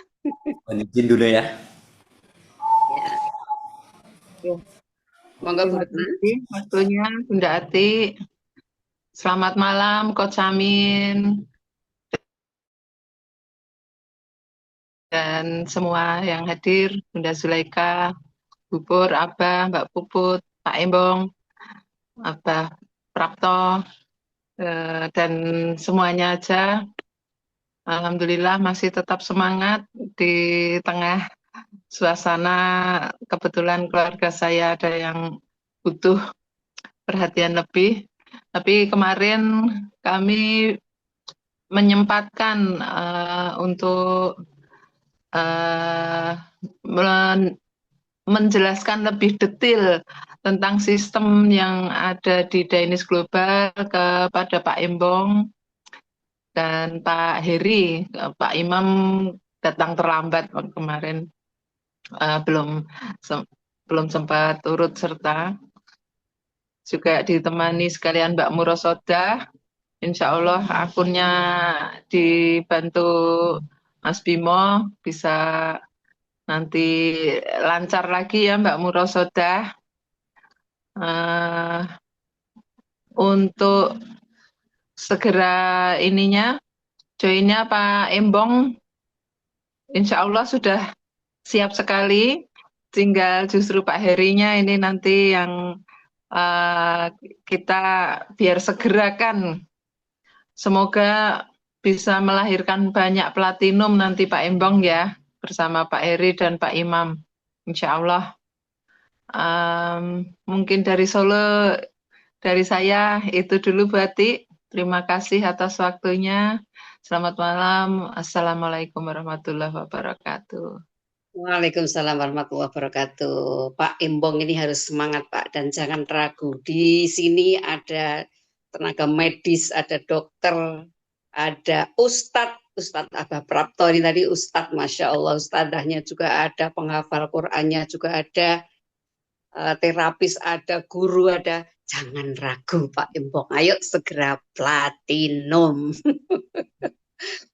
C: Izin dulu ya.
A: Monggo Bu Retna.
D: Waktunya Bunda Ati. Selamat malam Coach Amin. Dan semua yang hadir, Bunda Zulaika, Bu Pur, Abah, Mbak Puput, Pak Embong, Abah Prapto, dan semuanya aja. Alhamdulillah masih tetap semangat di tengah suasana. Kebetulan keluarga saya ada yang butuh perhatian lebih. Tapi kemarin kami menyempatkan untuk menjelaskan lebih detail tentang sistem yang ada di Dainis Global kepada Pak Embong dan Pak Heri. Pak Imam datang terlambat kemarin, belum sempat turut serta. Juga ditemani sekalian Mbak Murosodah. Insya Allah akunnya dibantu Mas Bimo, bisa nanti lancar lagi ya Mbak Murosodah. Untuk segera joinnya Pak Embong, insya Allah sudah siap sekali. Tinggal justru Pak Herinya ini nanti yang kita biar segerakan. Semoga bisa melahirkan banyak platinum nanti Pak Embong ya, bersama Pak Heri dan Pak Imam, insya Allah. Mungkin dari Solo, dari saya itu dulu Bu Ati. Terima kasih atas waktunya. Selamat malam. Assalamualaikum warahmatullahi wabarakatuh.
A: Waalaikumsalam warahmatullahi wabarakatuh. Pak Embong ini harus semangat Pak, dan jangan ragu. Di sini ada tenaga medis, ada dokter, ada Ustadz Abah Prapto ini tadi Ustadz, Masya Allah, Ustadahnya juga ada, penghafal Qur'annya juga ada, terapis ada, guru ada. Jangan ragu Pak Embong, ayo segera platinum.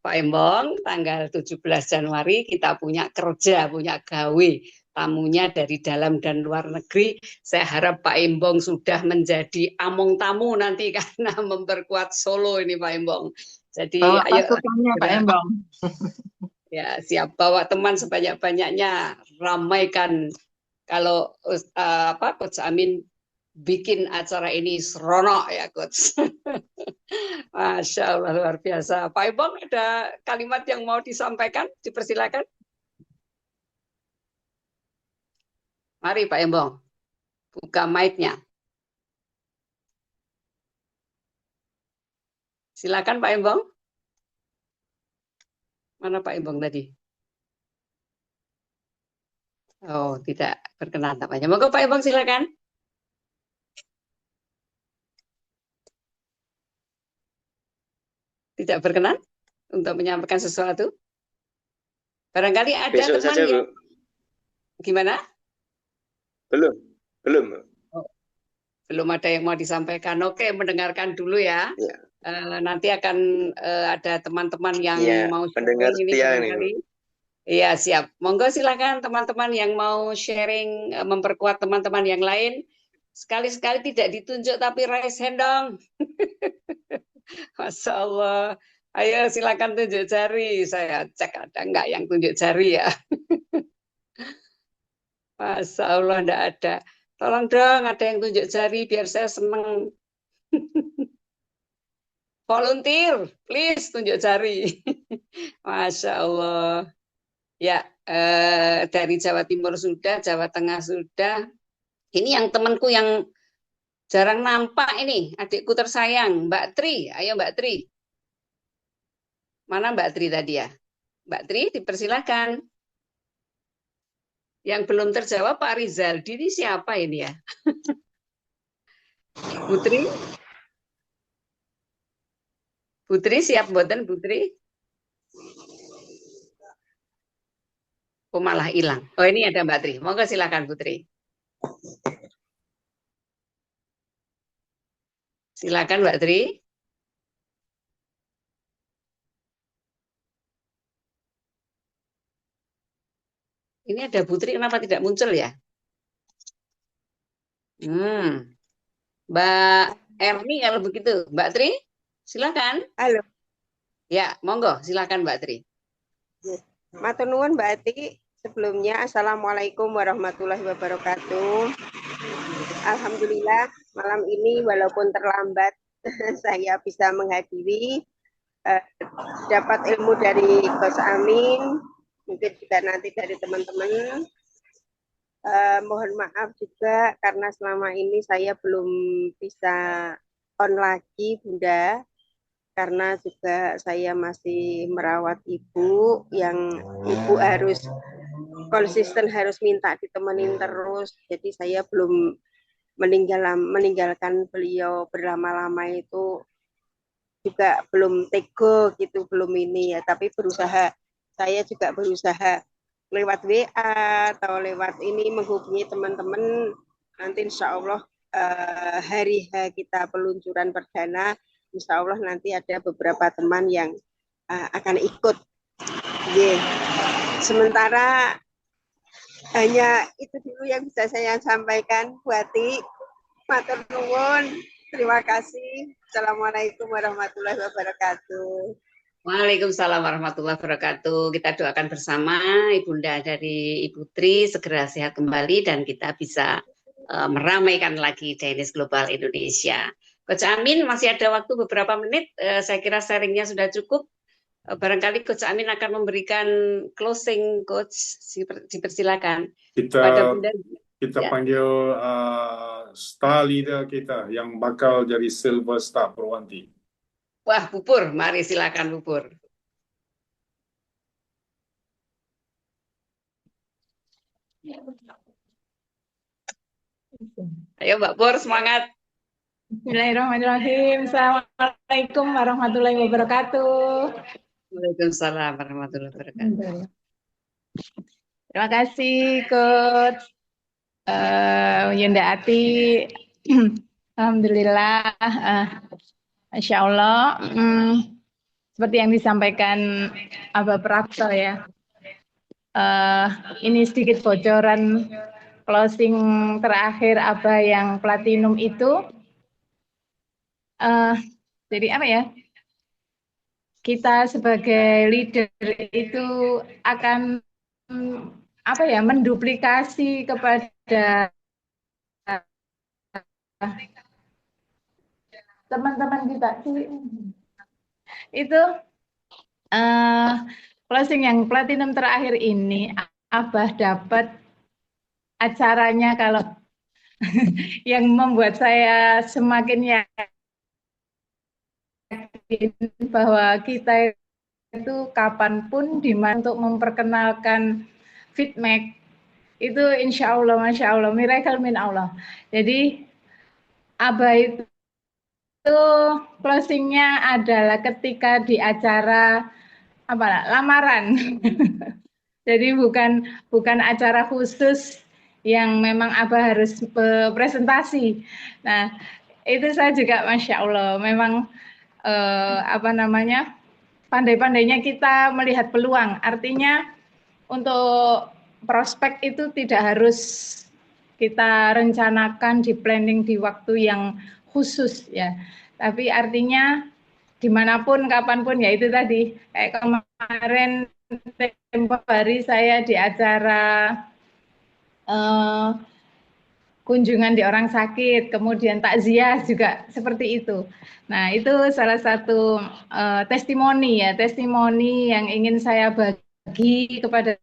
A: Pak Embong, tanggal 17 Januari kita punya kerja, punya gawe. Tamunya dari dalam dan luar negeri. Saya harap Pak Embong sudah menjadi among tamu nanti karena memperkuat Solo ini Pak Embong. Jadi ayo
D: Pak Embong.
A: Ya, siap, bawa teman sebanyak-banyaknya, ramaikan. Kalau Coach Amin bikin acara ini seronok ya Coach. Masya Allah luar biasa. Pak Ibong ada kalimat yang mau disampaikan? Dipersilakan. Mari Pak Ibong, buka mic-nya. Silakan Pak Ibong. Mana Pak Ibong tadi? Oh, tidak berkenan tampaknya. Monggo Pak Ibong silakan. Tidak berkenan untuk menyampaikan sesuatu? Barangkali ada
E: Besok
A: teman
E: saja, Bu.
A: yang gimana?
E: Belum.
A: Oh, belum ada yang mau disampaikan. Oke, mendengarkan dulu ya.
E: Ya.
A: Nanti akan ada teman-teman yang
E: Iya,
A: mau
E: pendengar
A: sharing ini
E: setia nih,
A: barangkali. Iya, siap. Monggo silakan teman-teman yang mau sharing, memperkuat teman-teman yang lain. Sekali-sekali tidak ditunjuk tapi raise hand dong. Masya Allah. Ayo silakan tunjuk jari. Saya cek ada enggak yang tunjuk jari ya. Masya Allah enggak ada. Tolong dong ada yang tunjuk jari biar saya seneng. Volunteer, please tunjuk jari. Masya Allah. Ya, dari Jawa Timur sudah, Jawa Tengah sudah. Ini yang temanku yang jarang nampak ini, adikku tersayang, Mbak Tri. Ayo Mbak Tri. Mana Mbak Tri tadi ya? Mbak Tri, dipersilakan. Yang belum terjawab Pak Rizaldi ini siapa ini ya? Putri? Putri siap mboten Putri? Oh malah hilang. Oh ini ada Mbak Tri. Monggo silakan Putri. Silakan Mbak Tri. Ini ada Putri, kenapa tidak muncul ya? Mbak Erni kalau begitu. Mbak Tri, silakan.
F: Halo.
A: Ya, monggo, silakan Mbak Tri.
F: Matur nuwun Mbak Ati. Sebelumnya, Assalamualaikum warahmatullahi wabarakatuh. Alhamdulillah, malam ini walaupun terlambat, saya bisa menghadiri, dapat ilmu dari Coach Amin, mungkin juga nanti dari teman-teman. Mohon maaf juga karena selama ini saya belum bisa on lagi Bunda, karena juga saya masih merawat ibu yang ibu harus konsisten, harus minta ditemenin terus. Jadi saya belum meninggalkan beliau berlama-lama itu juga belum tego gitu, belum ini ya. Tapi saya juga berusaha lewat WA atau lewat ini menghubungi teman-teman. Nanti insya Allah hari kita peluncuran perdana, insya Allah nanti ada beberapa teman yang akan ikut. Sementara hanya itu dulu yang bisa saya sampaikan, Bu Ati. Matur nuwun. Terima kasih. Assalamualaikum warahmatullahi wabarakatuh.
A: Waalaikumsalam warahmatullahi wabarakatuh. Kita doakan bersama Ibunda dari Ibu Tri segera sehat kembali dan kita bisa meramaikan lagi Dainis Global Indonesia. Coach Amin masih ada waktu beberapa menit. Saya kira sharingnya sudah cukup. Barangkali Coach Amin akan memberikan closing, Coach. Dipersilakan.
B: Kita panggil star leader kita yang bakal jadi silver star Purwanti.
A: Wah, Pupur. Mari silakan Pupur. Ayo Mbak Pur, semangat.
G: Bismillahirrahmanirrahim. Assalamualaikum warahmatullahi wabarakatuh.
A: Waalaikumsalam warahmatullahi wabarakatuh.
G: Terima kasih Coach Yunda Ati. Alhamdulillah, Masya Allah. Seperti yang disampaikan Abah Prapto ya. Ini sedikit bocoran closing terakhir Abah yang platinum itu. Jadi apa ya? Kita sebagai leader itu akan menduplikasi kepada teman-teman kita itu closing yang platinum terakhir ini, Abah dapat acaranya kalau yang membuat saya semakin yakin bahwa kita itu kapanpun dimana untuk memperkenalkan FitMake itu insya Allah, masya Allah, miracle min Allah. Jadi Abah itu closingnya adalah ketika di acara lamaran. Jadi bukan acara khusus yang memang Abah harus presentasi. Nah itu saya juga masya Allah memang pandai-pandainya kita melihat peluang. Artinya untuk prospek itu tidak harus kita rencanakan di planning di waktu yang khusus ya. Tapi artinya dimanapun, kapanpun, ya itu tadi. Kayak kemarin tempo hari saya di acara kunjungan di orang sakit, kemudian takziah juga seperti itu. Nah itu salah satu testimoni yang ingin saya bagi kepada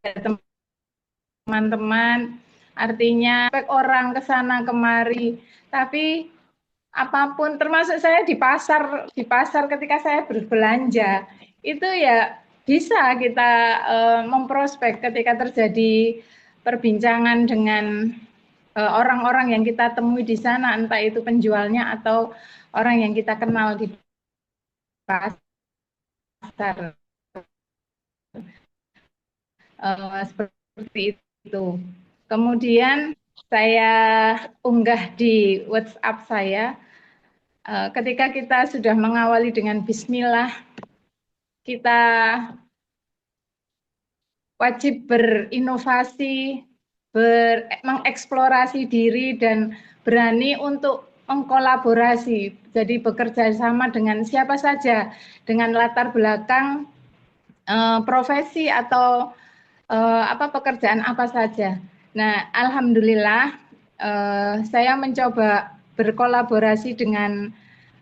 G: teman-teman. Artinya orang ke sana kemari, tapi apapun, termasuk saya di pasar ketika saya berbelanja, itu ya bisa kita memprospek ketika terjadi perbincangan dengan orang-orang yang kita temui di sana, entah itu penjualnya atau orang yang kita kenal di pasar. Seperti itu. Kemudian saya unggah di WhatsApp saya, ketika kita sudah mengawali dengan bismillah, kita wajib berinovasi, mengeksplorasi diri dan berani untuk mengkolaborasi. Jadi bekerja sama dengan siapa saja, dengan latar belakang profesi atau pekerjaan apa saja. Nah, alhamdulillah saya mencoba berkolaborasi dengan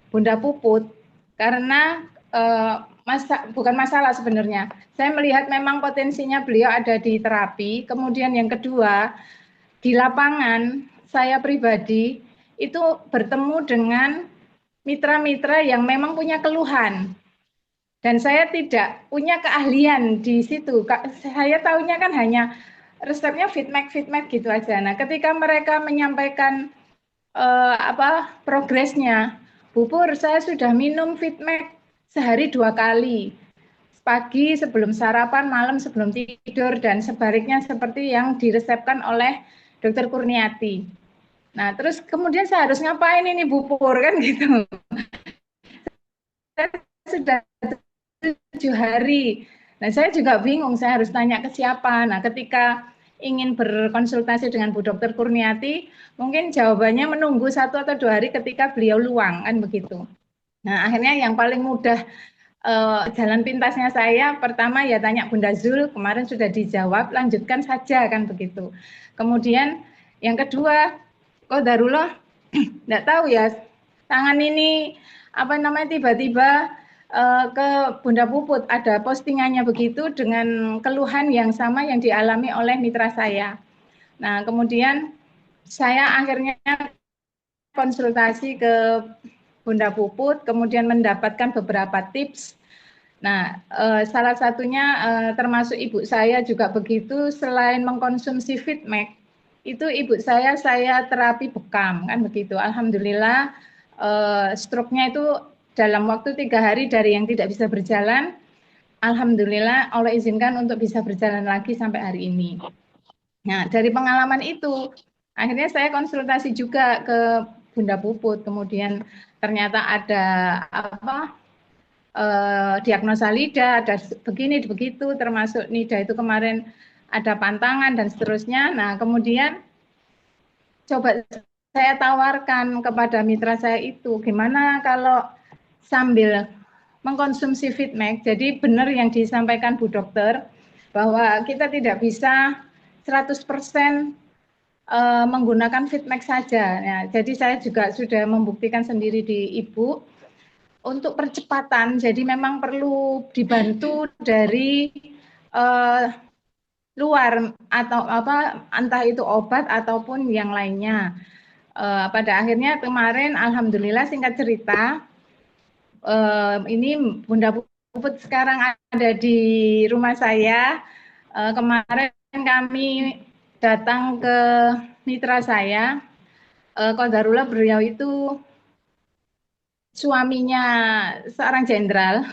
G: Bunda Puput karena bukan masalah sebenarnya. Saya melihat memang potensinya beliau ada di terapi. Kemudian yang kedua, di lapangan saya pribadi itu bertemu dengan mitra-mitra yang memang punya keluhan. Dan saya tidak punya keahlian di situ. Saya tahunya kan hanya resepnya FitMake gitu aja. Nah, ketika mereka menyampaikan progresnya, Bu Pur, saya sudah minum FitMake sehari 2 kali. Pagi sebelum sarapan, malam sebelum tidur, dan sebaliknya seperti yang diresepkan oleh Dr. Kurniati. Nah, terus kemudian saya harus ngapain ini Bu Pur, kan gitu. Saya sudah 7 hari. Nah, saya juga bingung, saya harus tanya ke siapa. Nah, ketika ingin berkonsultasi dengan Bu Dr. Kurniati, mungkin jawabannya menunggu 1 atau 2 hari ketika beliau luang, kan begitu. Nah, akhirnya yang paling mudah jalan pintasnya saya, pertama ya tanya Bunda Zul, kemarin sudah dijawab, lanjutkan saja, kan begitu. Kemudian yang kedua, qadarullah, enggak tahu ya, tangan ini tiba-tiba ke Bunda Puput ada postingannya begitu dengan keluhan yang sama yang dialami oleh mitra saya. Nah, kemudian saya akhirnya konsultasi ke Bunda Puput, kemudian mendapatkan beberapa tips. Nah, salah satunya termasuk ibu saya juga begitu, selain mengkonsumsi FitMake, itu ibu saya terapi bekam, kan begitu. Alhamdulillah, stroke-nya itu dalam waktu 3 hari dari yang tidak bisa berjalan, alhamdulillah Allah izinkan untuk bisa berjalan lagi sampai hari ini. Nah, dari pengalaman itu, akhirnya saya konsultasi juga ke Bunda Puput, kemudian ternyata ada diagnosa lidah, ada begini, begitu, termasuk NIDA itu kemarin ada pantangan dan seterusnya. Nah, kemudian coba saya tawarkan kepada mitra saya itu, gimana kalau sambil mengkonsumsi FitMake, jadi benar yang disampaikan Bu Dokter, bahwa kita tidak bisa 100% menggunakan Fitmex saja. Ya, jadi saya juga sudah membuktikan sendiri di Ibu untuk percepatan. Jadi memang perlu dibantu dari luar atau apa, entah itu obat ataupun yang lainnya. Pada akhirnya kemarin, alhamdulillah, singkat cerita, ini Bunda Puput sekarang ada di rumah saya. Kemarin kami datang ke mitra saya, qadarullah beliau itu suaminya seorang jenderal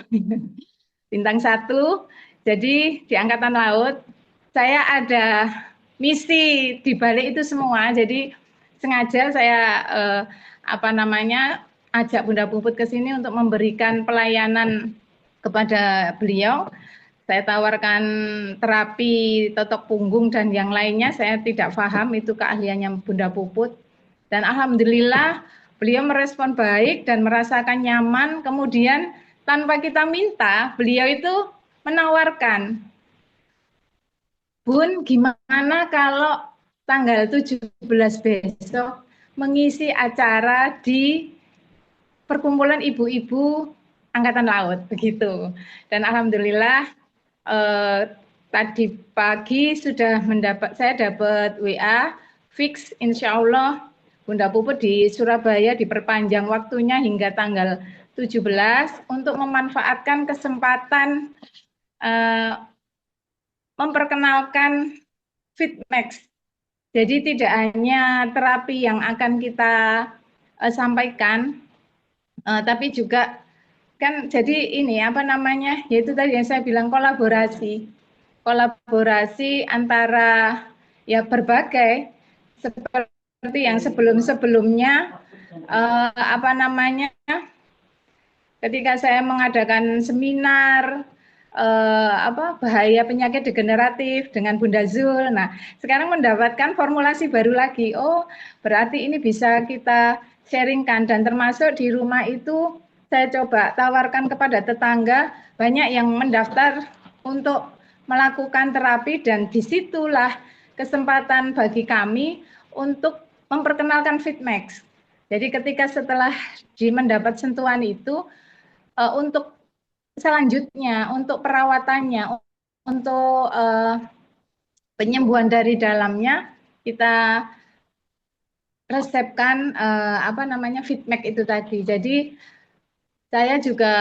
G: bintang 1. Jadi di Angkatan Laut saya ada misi di balik itu semua. Jadi sengaja saya ajak Bunda Puput ke sini untuk memberikan pelayanan kepada beliau. Saya tawarkan terapi totok punggung dan yang lainnya, saya tidak paham itu keahliannya Bunda Puput. Dan alhamdulillah beliau merespon baik dan merasakan nyaman. Kemudian tanpa kita minta, beliau itu menawarkan, Bun, gimana kalau tanggal 17 besok mengisi acara di perkumpulan ibu-ibu Angkatan Laut, begitu. Dan alhamdulillah tadi pagi saya dapat WA fix, insya Allah Bunda Puput di Surabaya diperpanjang waktunya hingga tanggal 17 untuk memanfaatkan kesempatan memperkenalkan Fitmex. Jadi tidak hanya terapi yang akan kita sampaikan, tapi juga kan jadi ini yaitu tadi yang saya bilang kolaborasi antara ya berbagai, seperti yang sebelumnya ketika saya mengadakan seminar bahaya penyakit degeneratif dengan Bunda Zul. Nah, sekarang mendapatkan formulasi baru lagi. Oh, berarti ini bisa kita sharingkan, dan termasuk di rumah itu saya coba tawarkan kepada tetangga, banyak yang mendaftar untuk melakukan terapi, dan disitulah kesempatan bagi kami untuk memperkenalkan Fitmex. Jadi ketika setelah mendapat sentuhan itu, untuk selanjutnya, untuk perawatannya, untuk penyembuhan dari dalamnya, kita resepkan Fitmex itu tadi. Jadi saya juga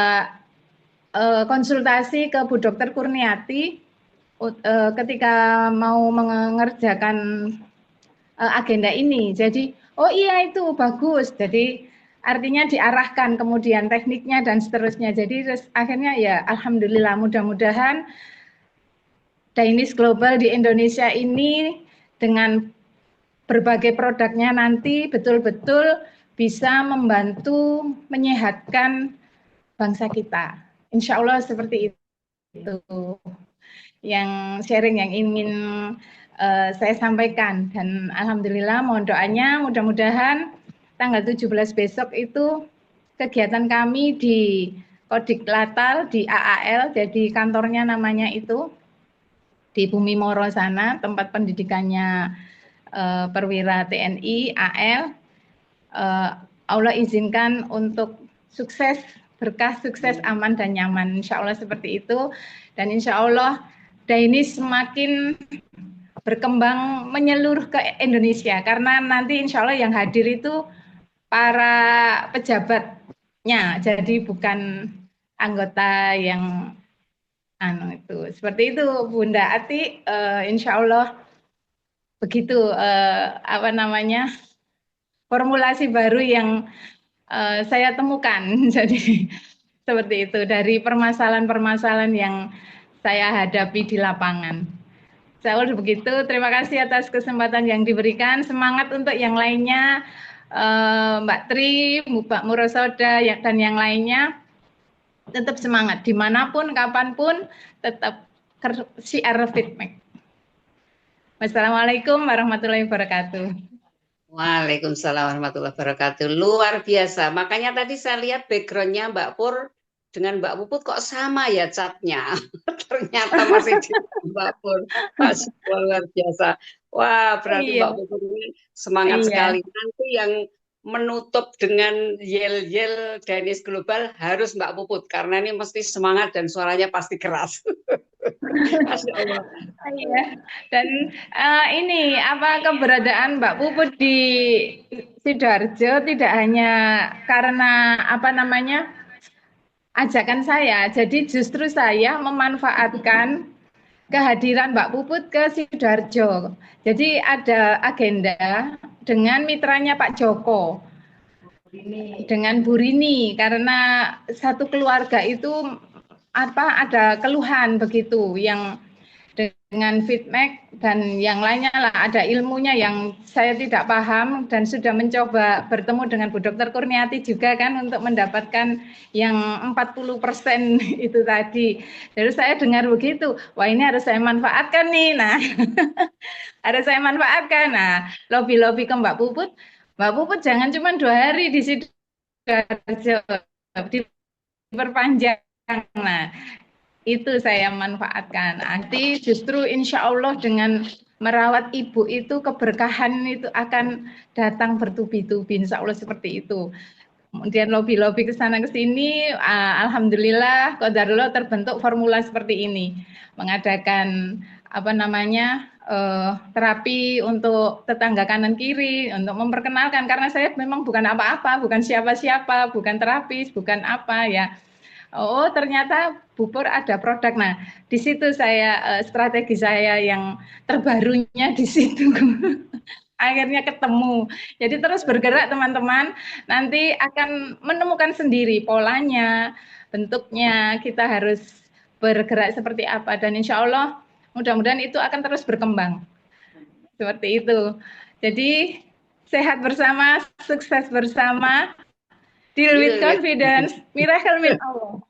G: konsultasi ke Bu Dr. Kurniati ketika mau mengerjakan agenda ini. Jadi, oh iya itu bagus. Jadi artinya diarahkan kemudian tekniknya dan seterusnya. Jadi akhirnya ya alhamdulillah, mudah-mudahan Dainis Global di Indonesia ini dengan berbagai produknya nanti betul-betul bisa membantu menyehatkan bangsa kita. Insya Allah seperti itu yang sharing yang ingin saya sampaikan. Dan alhamdulillah mohon doanya, mudah-mudahan tanggal 17 besok itu kegiatan kami di Kodik Latal di AAL, jadi kantornya namanya itu di Bumi Moro sana, tempat pendidikannya perwira TNI AL. Allah izinkan untuk sukses, berkah, sukses, aman dan nyaman, insya Allah seperti itu. Dan insya Allah Dainis semakin berkembang menyeluruh ke Indonesia, karena nanti insya Allah yang hadir itu para pejabatnya, jadi bukan anggota yang itu. Seperti itu Bunda Ati, insya Allah begitu formulasi baru yang saya temukan. Jadi seperti itu dari permasalahan-permasalahan yang saya hadapi di lapangan. Saya udah begitu. Terima kasih atas kesempatan yang diberikan. Semangat untuk yang lainnya, Mbak Tri, Mbak Murosoda, dan yang lainnya. Tetap semangat dimanapun, kapanpun, tetap syiar Fitmex. Wassalamualaikum warahmatullahi wabarakatuh.
A: Waalaikumsalam warahmatullahi wabarakatuh. Luar biasa. Makanya tadi saya lihat background-nya Mbak Pur dengan Mbak Puput kok sama ya catnya. Ternyata masih di Mbak Pur. Luar biasa. Wah, berarti
G: Iya,
A: Mbak Puput ini semangat
G: iya.
A: sekali. Nanti yang menutup dengan yel-yel Danish Global harus Mbak Puput, karena ini mesti semangat dan suaranya pasti keras. Masya Allah.
G: Iya. Dan ini apa keberadaan Mbak Puput di Sidoarjo tidak hanya karena apa namanya ajakan saya, jadi justru saya memanfaatkan kehadiran Mbak Puput ke Sidoarjo. Jadi ada agenda dengan mitranya Pak Joko, dengan Bu Rini, karena satu keluarga itu apa ada keluhan begitu yang dengan feedback dan yang lainnya lah, ada ilmunya yang saya tidak paham dan sudah mencoba bertemu dengan Bu Dr. Kurniati juga kan untuk mendapatkan yang 40% itu tadi. Jadi saya dengar begitu, wah ini harus saya manfaatkan nih. Nah, harus saya manfaatkan. Nah, lobby-lobby ke Mbak Puput jangan cuma 2 hari di Sidoarjo, diperpanjang. Nah, itu saya manfaatkan. Nanti justru insya Allah dengan merawat ibu itu keberkahan itu akan datang bertubi-tubi, insya Allah seperti itu. Kemudian lobby-lobby ke sana ke sini, alhamdulillah qadarullah terbentuk formula seperti ini, mengadakan apa namanya terapi untuk tetangga kanan kiri, untuk memperkenalkan, karena saya memang bukan apa-apa, bukan siapa-siapa, bukan terapis, bukan apa ya. Oh, ternyata Bu Pur ada produk. Nah, di situ saya strategi saya yang terbarunya di situ. Akhirnya ketemu. Jadi terus bergerak teman-teman, nanti akan menemukan sendiri polanya, bentuknya, kita harus bergerak seperti apa. Dan insya Allah mudah-mudahan itu akan terus berkembang. Seperti itu. Jadi sehat bersama, sukses bersama. Deal with confidence, miracle min Allah.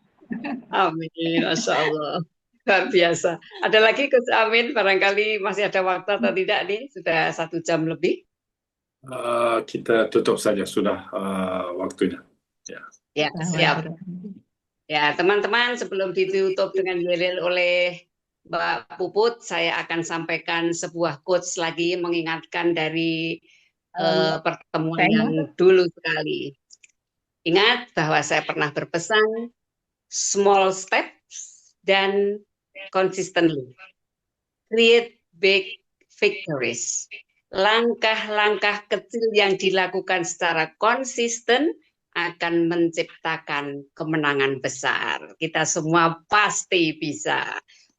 A: Amin, Masya Allah. Luar biasa. Ada lagi Coach Amin, barangkali masih ada waktu atau tidak nih? Sudah 1 jam lebih.
B: Kita tutup saja, sudah waktunya. Ya.
A: Ya, siap. Ya, teman-teman, sebelum ditutup dengan yel oleh Mbak Puput, saya akan sampaikan sebuah quotes lagi mengingatkan dari pertemuan yang dulu sekali. Ingat bahwa saya pernah berpesan small steps dan consistently create big victories. Langkah-langkah kecil yang dilakukan secara konsisten akan menciptakan kemenangan besar. Kita semua pasti bisa.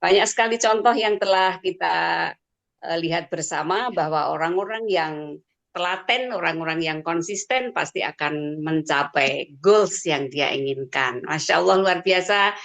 A: Banyak sekali contoh yang telah kita lihat bersama bahwa orang-orang yang telaten, orang-orang yang konsisten pasti akan mencapai goals yang dia inginkan. Masya Allah, luar biasa.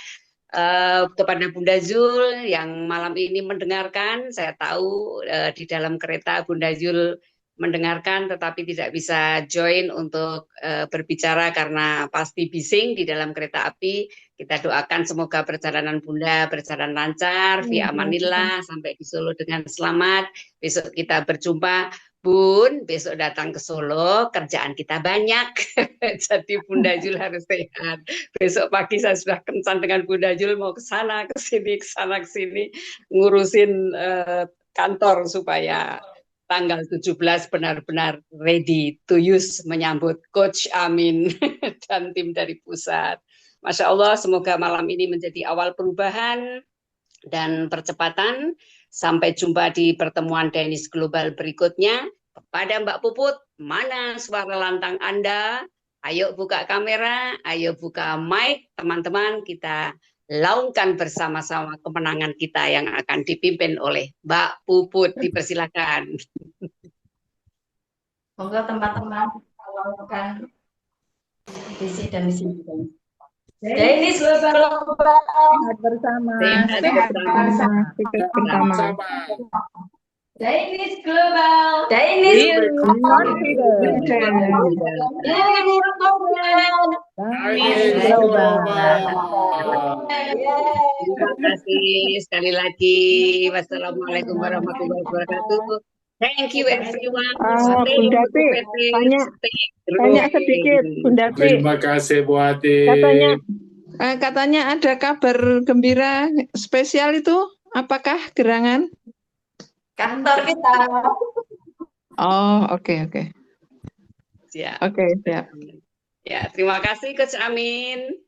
A: Kepada Bunda Zul yang malam ini mendengarkan, saya tahu di dalam kereta Bunda Zul mendengarkan tetapi tidak bisa join untuk berbicara karena pasti bising di dalam kereta api. Kita doakan semoga perjalanan Bunda berjalan lancar, fi amanillah, sampai di Solo dengan selamat. Besok kita berjumpa. Bun, besok datang ke Solo, kerjaan kita banyak. Jadi Bunda Jul harus sehat. Besok pagi saya sudah kencan dengan Bunda Jul, mau ke sana, ke sini, ngurusin kantor supaya tanggal 17 benar-benar ready to use menyambut Coach Amin dan tim dari pusat. Masya Allah, semoga malam ini menjadi awal perubahan dan percepatan. Sampai jumpa di pertemuan Danish Global berikutnya. Kepada Mbak Puput, mana suara lantang Anda? Ayo buka kamera, ayo buka mic. Teman-teman, kita laungkan bersama-sama kemenangan kita yang akan dipimpin oleh Mbak Puput. Dipersilakan.
H: Semoga teman-teman lakukan visi dan misi kita. Danish Global
G: bersama.
A: Sehat bersama.
H: Danish Global. Danish
B: Global.
A: Terima kasih sekali lagi. Wassalamualaikum warahmatullahi wabarakatuh. Thank you everyone.
F: Bunda Pi, tanya sedikit, Bunda Pi.
B: Terima kasih Bu Ati.
F: Katanya
D: Katanya ada kabar gembira spesial itu, apakah gerangan?
H: Kantor kita.
D: Oh, oke.
A: Siap.
D: Oke, siap.
A: Ya, terima kasih Coach Amin.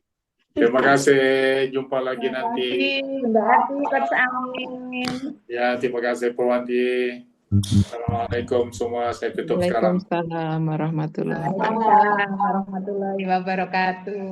B: Terima kasih. Jumpa lagi nanti.
G: Terima kasih Coach Amin.
B: Ya, terima kasih Purwanti. Assalamualaikum semua. Saya tutup sekarang.
D: Waalaikumsalam warahmatullahi wabarakatuh.
G: Waalaikumsalam warahmatullahi wabarakatuh.